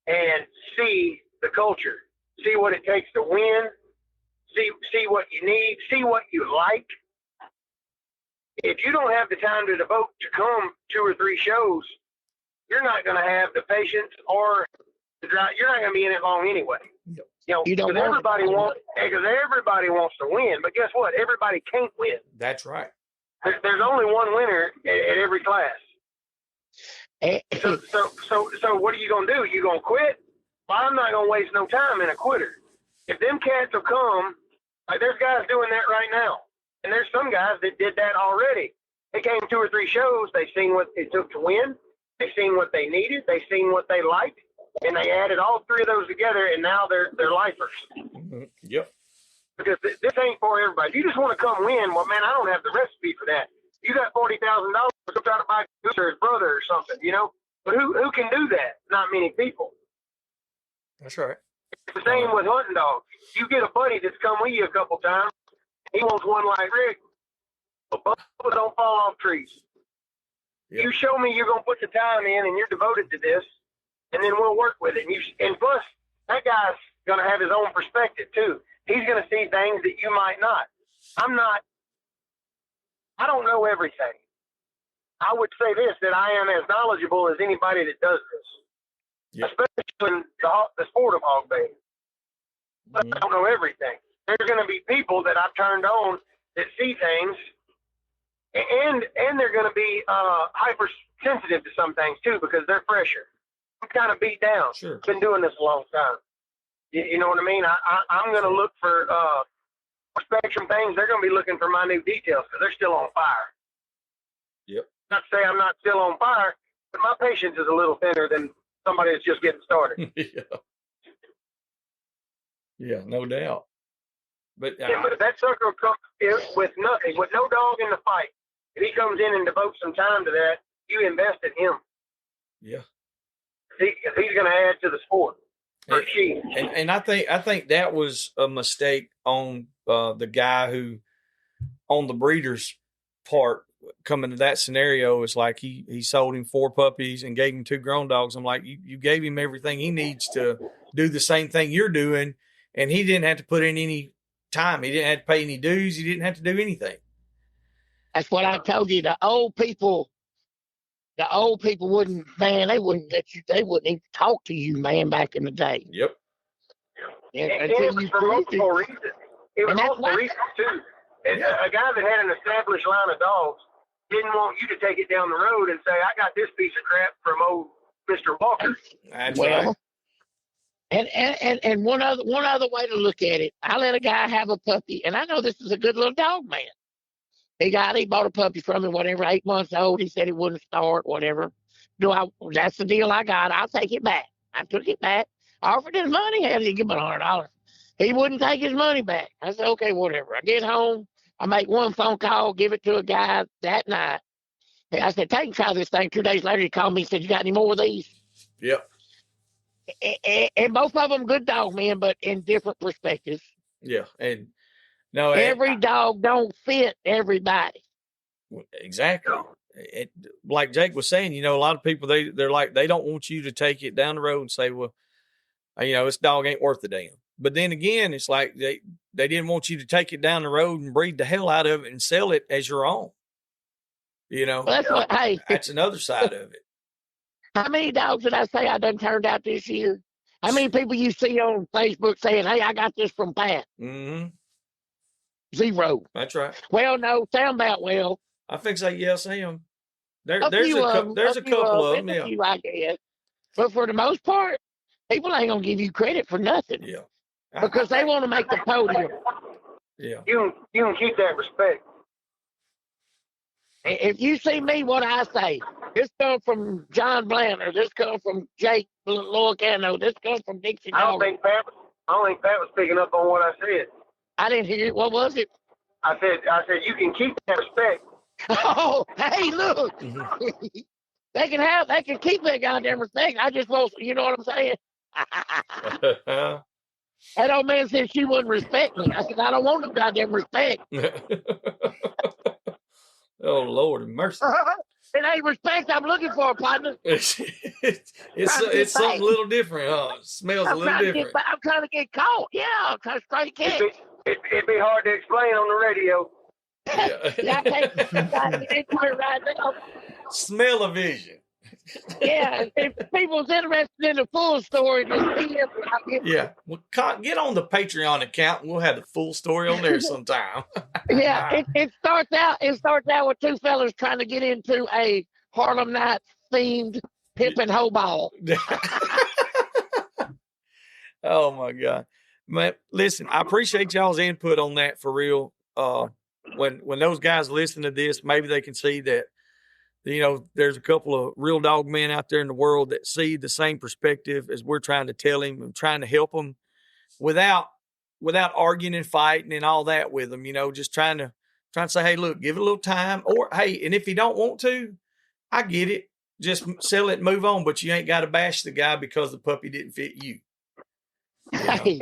and see the culture, see what it takes to win, see what you need, see what you like, if you don't have the time to devote to come 2 or 3 shows, you're not going to have the patience or the drive. You're not going to be in it long anyway. Because everybody wants to win. But guess what? Everybody can't win. That's right. There's only one winner at every class. So what are you going to do? You going to quit? Well, I'm not going to waste no time in a quitter. If them cats will come, like there's guys doing that right now. And there's some guys that did that already. They came 2 or 3 shows. They seen what it took to win. They seen what they needed. They seen what they liked. And they added all three of those together, and now they're lifers. Mm-hmm. Yep. Because this ain't for everybody. If you just want to come win, well, man, I don't have the recipe for that. You got $40,000, go try to buy a goose or his brother or something, you know? But who can do that? Not many people. That's right. It's the same with hunting dogs. You get a buddy that's come with you a couple times. He wants one like Rick. But buffalo don't fall off trees. Yep. You show me you're going to put the time in and you're devoted to this, and then we'll work with it. And plus, that guy's going to have his own perspective, too. He's going to see things that you might not. I don't know everything. I would say this, that I am as knowledgeable as anybody that does this, yep. Especially in the sport of hog baiting. But I don't know everything. There's going to be people that I've turned on that see things, and they're going to be hypersensitive to some things, too, because they're fresher. I'm kind of beat down. Sure. Been doing this a long time. You know what I mean? I'm going to look for spectrum things. They're going to be looking for minute details because they're still on fire. Yep. Not to say I'm not still on fire, but my patience is a little thinner than somebody that's just getting started. Yeah, no doubt. But if that sucker comes with nothing, with no dog in the fight, if he comes in and devotes some time to that, you invest in him. Yeah. He's going to add to the sport. And I think that was a mistake on the guy who, on the breeder's part, coming to that scenario. It's like he sold him 4 puppies and gave him 2 grown dogs. I'm like, you gave him everything he needs to do the same thing you're doing, and he didn't have to put in any time. He didn't have to pay any dues. He didn't have to do anything. That's what I told you. The old people wouldn't, man, they wouldn't even talk to you, man, back in the day. Yep. And it was for multiple reasons. It was multiple reasons, too. A guy that had an established line of dogs didn't want you to take it down the road and say, I got this piece of crap from old Mr. Walker. That's right. And one other way to look at it, I let a guy have a puppy, and I know this is a good little dog man. He bought a puppy from me, whatever, 8 months old. He said he wouldn't start, whatever. That's the deal I got. I'll take it back. I took it back. Offered his money. Had to give him $100. He wouldn't take his money back. I said, okay, whatever. I get home. I make one phone call, give it to a guy that night. I said, take and try this thing. 2 days later, he called me and said, you got any more of these? Yep. And both of them good dog men, but in different perspectives. Yeah. And no, every dog don't fit everybody. Exactly. Like Jake was saying, a lot of people, they're like, they don't want you to take it down the road and say, well, this dog ain't worth a damn. But then again, it's like they didn't want you to take it down the road and breed the hell out of it and sell it as your own. Well, that's another side of it. How many dogs did I say I done turned out this year? How many people you see on Facebook saying, hey, I got this from Pat? Mm-hmm. 0. That's right. Well, no, sound about well. I think so. Yes, I am. There's a couple of them. Yeah. I guess. But for the most part, people ain't gonna give you credit for nothing. Yeah. Because they want to make the podium. Yeah. You can keep that respect. If you see me, what I say, this comes from John Blanner, this comes from Jake Loiacano, this comes from Dixie Dogs. I don't think Pat was picking up on what I said. I didn't hear it. What was it? I said you can keep that respect. Oh, hey, look. They can keep that goddamn respect. I just won't, you know what I'm saying? That old man said she wouldn't respect me. I said, I don't want no goddamn respect. Oh, Lord of mercy. It ain't respect I'm looking for, partner. It's something a little different, huh? It smells a little different. I'm trying to get caught. Yeah, I'm trying to straight catch. It'd be hard to explain on the radio. Yeah. I can't get into it right now. Smell-o-vision. Yeah, if people's interested in the full story, just DM. Yeah, well, get on the Patreon account, and we'll have the full story on there sometime. Yeah, it starts out with 2 fellas trying to get into a Harlem Nights themed hip and hoe ball. Oh my God, man! Listen, I appreciate y'all's input on that for real. When those guys listen to this, maybe they can see that there's a couple of real dog men out there in the world that see the same perspective as we're trying to tell him and trying to help him without arguing and fighting and all that with him, just trying to say, hey, look, give it a little time, or, hey, and if you don't want to, I get it. Just sell it and move on, but you ain't got to bash the guy because the puppy didn't fit you. Hey,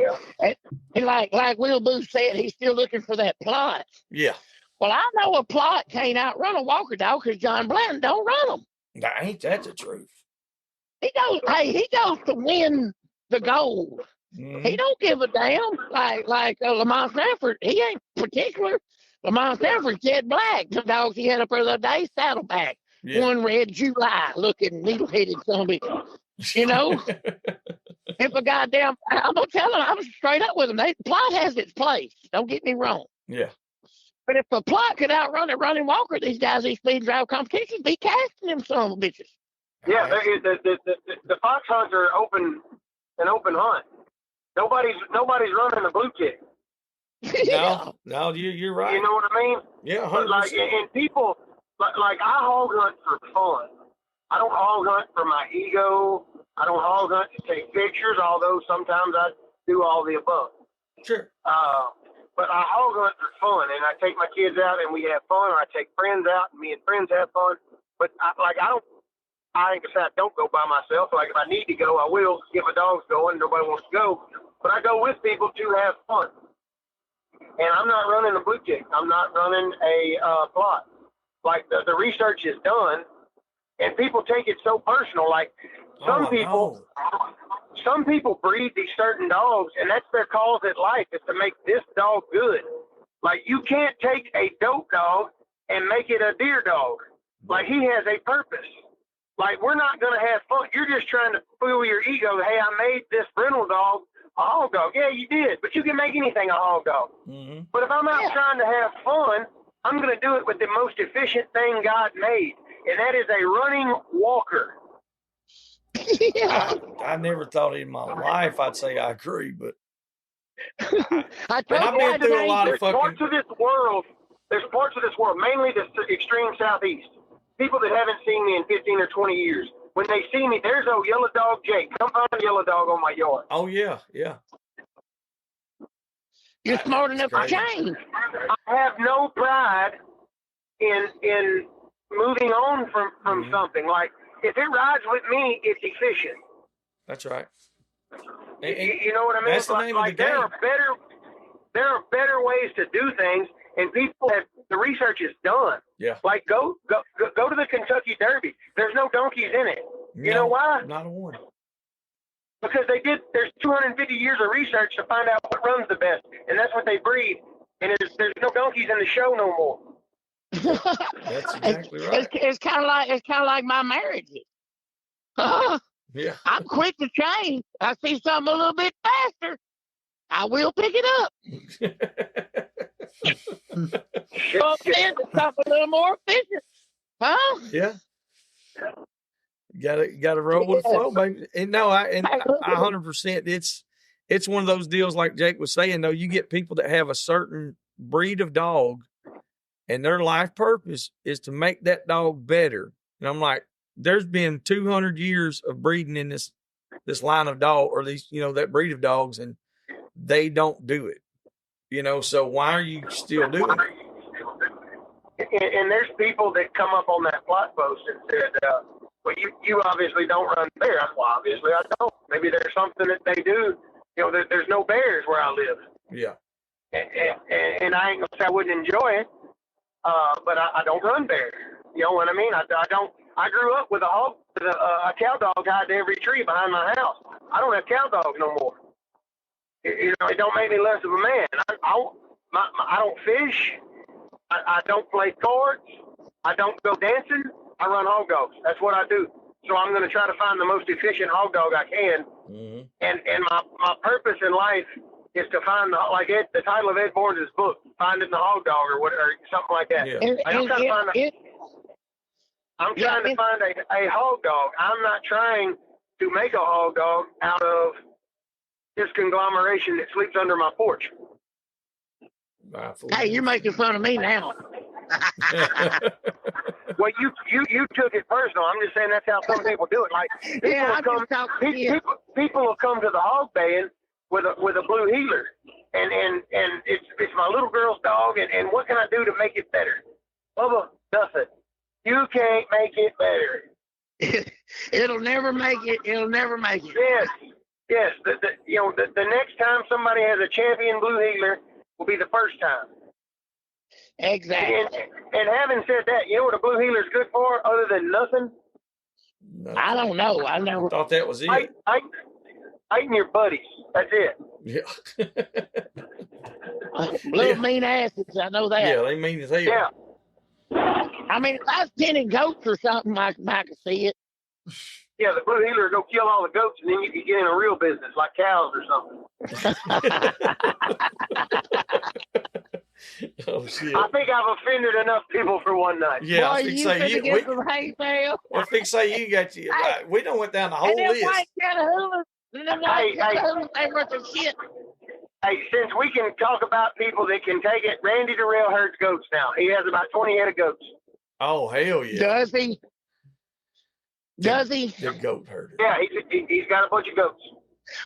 and like Will Booth said, he's still looking for that plot. Yeah. Well, I know a plot can't outrun a walker dog because John Blanton don't run them. Ain't that the truth? He goes to win the gold. Mm-hmm. He don't give a damn. Like Lamont Sanford, he ain't particular. Lamont Sanford's jet black. The dogs he had up there the other day, Saddleback. Yeah. One red July looking needle-headed zombie. If a goddamn, I'm gonna tell him, I'm straight up with him. Plot has its place. Don't get me wrong. Yeah. But if a plot could outrun a running walker, these guys, these speed drive competitions, be casting them son of bitches. Yeah, the fox hunts are open hunt. Nobody's running a blue tick. No, you're right. You know what I mean? Yeah, 100%. But and people like I hog hunt for fun. I don't hog hunt for my ego. I don't hog hunt to take pictures, although sometimes I do all the above. Sure. But I hog hunt for fun, and I take my kids out and we have fun, or I take friends out and me and friends have fun. But I don't go by myself. Like if I need to go, I will get my dogs going. Nobody wants to go, but I go with people to have fun. And I'm not running a blue tick. I'm not running a plot. Like the research is done, and people take it so personal. Like some people breed these certain dogs, and that's their cause at life, is to make this dog good. Like you can't take a dope dog and make it a deer dog. Like he has a purpose. Like we're not going to have fun. You're just trying to fool your ego. Hey, I made this rental dog a hog dog. Yeah, you did, but you can make anything a hog dog. Mm-hmm. But if I'm out trying to have fun, I'm going to do it with the most efficient thing God made, and that is a running walker. Yeah. I never thought in my life I'd say I agree, but I've been through a lot of fucking. There's parts of this world, mainly the extreme southeast. People that haven't seen me in 15 or 20 years. When they see me, there's old yellow dog Jake. Come find a yellow dog on my yard. Oh yeah. You're smart enough to change. I have no pride in moving on from something. Like if it rides with me, it's efficient. That's right. You know what I mean? That's the name of the game. There are better ways to do things, and people have the research is done. Yeah. Like go to the Kentucky Derby. There's no donkeys in it. You know why? Not a one. Because there's 250 years of research to find out what runs the best, and that's what they breed. And there's no donkeys in the show no more. That's exactly right. It's kind of like my marriage. Yeah. I'm quick to change. I see something a little bit faster, I will pick it up. Well, then something a little more efficient, huh? Yeah. You gotta roll with the flow, baby. And no, I 100%. It's one of those deals like Jake was saying. Though you get people that have a certain breed of dog, and their life purpose is to make that dog better. And I'm like, there's been 200 years of breeding in this line of dog, or these, that breed of dogs, and they don't do it. So why are you still doing it? And there's people that come up on that plot post and said, well, you obviously don't run bears. Well, obviously I don't. Maybe there's something that they do. There's no bears where I live. Yeah. And I ain't gonna say I wouldn't enjoy it, but I don't run bears. You know what I mean? I don't. I grew up with a cow dog tied to every tree behind my house. I don't have cow dogs no more. It don't make me less of a man. I don't fish. I don't play cards. I don't go dancing. I run hog dogs. That's what I do. So I'm going to try to find the most efficient hog dog I can. Mm-hmm. And my purpose in life is to find the title of Ed Bourne's book, Finding the Hog Dog or something like that. Yeah. I'm trying to find a hog dog. I'm not trying to make a hog dog out of this conglomeration that sleeps under my porch. Hey, you're making fun of me now. Well, you took it personal. I'm just saying that's how some people do it. Like people will come to the hog baying with a blue heeler, and it's my little girl's dog, and what can I do to make it better? Bubba, nothing. You can't make it better. It'll never make it. It'll never make it. Yes. The next time somebody has a champion blue heeler will be the first time. Exactly. And having said that, you know what a blue heeler is good for other than nothing? I don't know. I never thought that was it. Fighting your buddies. That's it. Yeah. Little mean asses. I know that. Yeah, they mean as hell. Yeah. I mean, if I was tending goats or something, I could see it. Yeah, the blue heeler will go kill all the goats, and then you can get in a real business like cows or something. Oh shit! I think I've offended enough people for one night. Yeah, Boy, I think say you. I think say you got you. We done went down the whole list. White Catahoula, they run some shit. Hey, since we can talk about people that can take it, Randy Durrell herds goats now. He has about 20 head of goats. Oh hell yeah! Does he? Does he? The goat herder. Yeah, he's got a bunch of goats.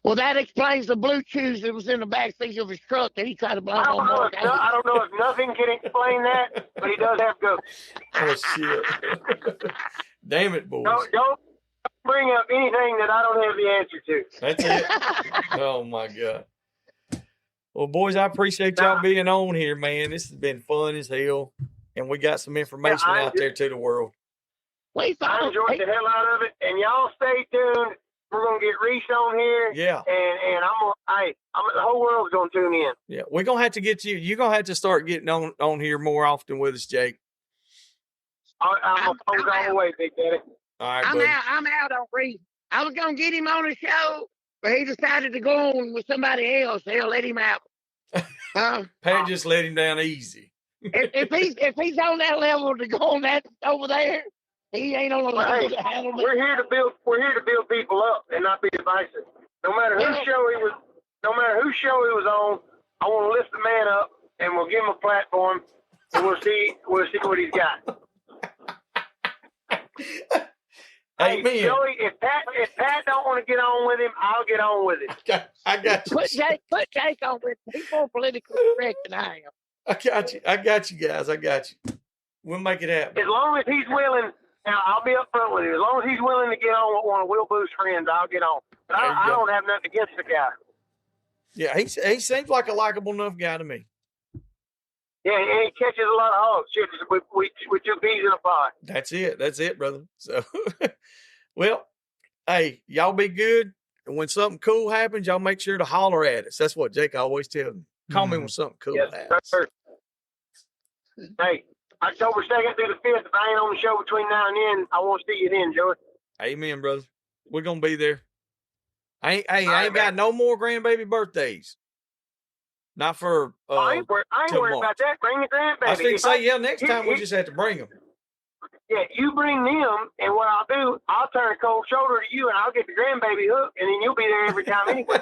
Well, that explains the blue chews that was in the back seat of his truck that he tried to blame on Marc. I don't know if nothing can explain that, but he does have goats. Oh shit! Damn it, boys! Don't bring up anything that I don't have the answer to. That's it. Oh my god. Well, boys, I appreciate y'all being on here, man. This has been fun as hell, and we got some information out there to the world. I enjoyed the hell out of it, and y'all stay tuned. We're gonna get Reese on here. Yeah. And the whole world's gonna tune in. Yeah, we're gonna have to get you. You're gonna have to start getting on here more often with us, Jake. I'm all the way, Big Daddy. All right, I'm out on Reese. I was gonna get him on the show, but he decided to go on with somebody else. They'll let him out. Pat just let him down easy. if he's on that level to go on that over there, he ain't on the level to handle it. We're here to build people up and not be divisive. No matter whose show he was on, I want to lift the man up and we'll give him a platform and we'll see what he's got. Hey, Joey, if Pat don't want to get on with him, I'll get on with him. I got you. Put Jake on with him. He's more politically correct than I am. I got you guys. I got you. We'll make it happen. As long as he's willing, now I'll be up front with him. As long as he's willing to get on with one of Will Booth's friends, I'll get on. But I don't have nothing against the guy. Yeah, he seems like a likable enough guy to me. Yeah, and he catches a lot of hogs with 2 peas in a pot. That's it, brother. So, well, hey, y'all be good. And when something cool happens, y'all make sure to holler at us. That's what Jake always tells me. Call me when something cool happens. Sir. Hey, October 2nd through the 5th, if I ain't on the show between now and then, I want to see you then, Joey. Amen, brother. We're going to be there. I ain't got no more grandbaby birthdays. Not for I ain't worried about that. Bring the grandbaby. I was going to say, next time we just have to bring them. Yeah, you bring them, and what I'll do, I'll turn a cold shoulder to you, and I'll get the grandbaby hooked, and then you'll be there every time anyway.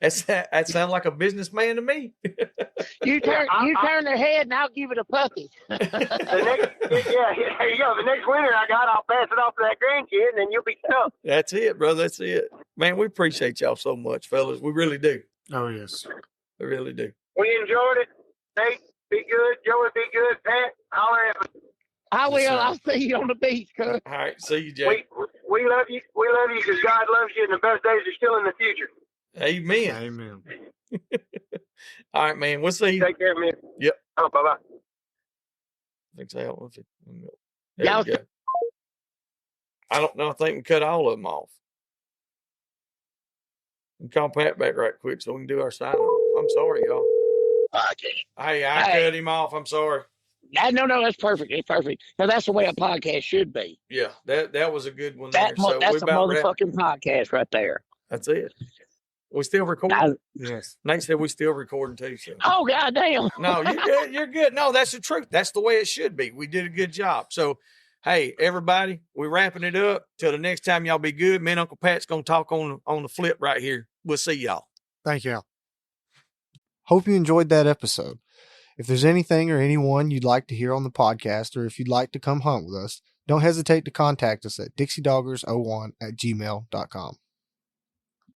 That sounds like a businessman to me. You turn their head, and I'll give it a puppy. There you go. The next winter I'll pass it off to that grandkid, and then you'll be stuck. That's it, brother. That's it. Man, we appreciate y'all so much, fellas. We really do. Oh, yes. We really do. We enjoyed it. Nate, be good. Joey, be good. Pat, holler at me. I will. I'll see you on the beach, cuz. All right. See you, Jake. We love you. We love you because God loves you, and the best days are still in the future. Amen. Amen. All right, man. We'll see you. Take care, man. Yep. Oh, bye-bye. I think so. There we go. I don't know. I think we cut all of them off. We call Pat back right quick so we can do our sign off. I'm sorry, y'all. Hey, I cut him off. I'm sorry. No, that's perfect. It's perfect. Now, that's the way a podcast should be. Yeah, that was a good one. That's a motherfucking podcast right there. That's it. We still recording? Yes. Nate said we still recording too. So. Oh, goddamn. No, you're good. You're good. No, that's the truth. That's the way it should be. We did a good job. So, hey, everybody, we're wrapping it up. Till the next time, y'all be good. Me and Uncle Pat's going to talk on the flip right here. We'll see y'all. Thank y'all. Hope you enjoyed that episode. If there's anything or anyone you'd like to hear on the podcast, or if you'd like to come hunt with us, don't hesitate to contact us at dixiedoggers01@gmail.com.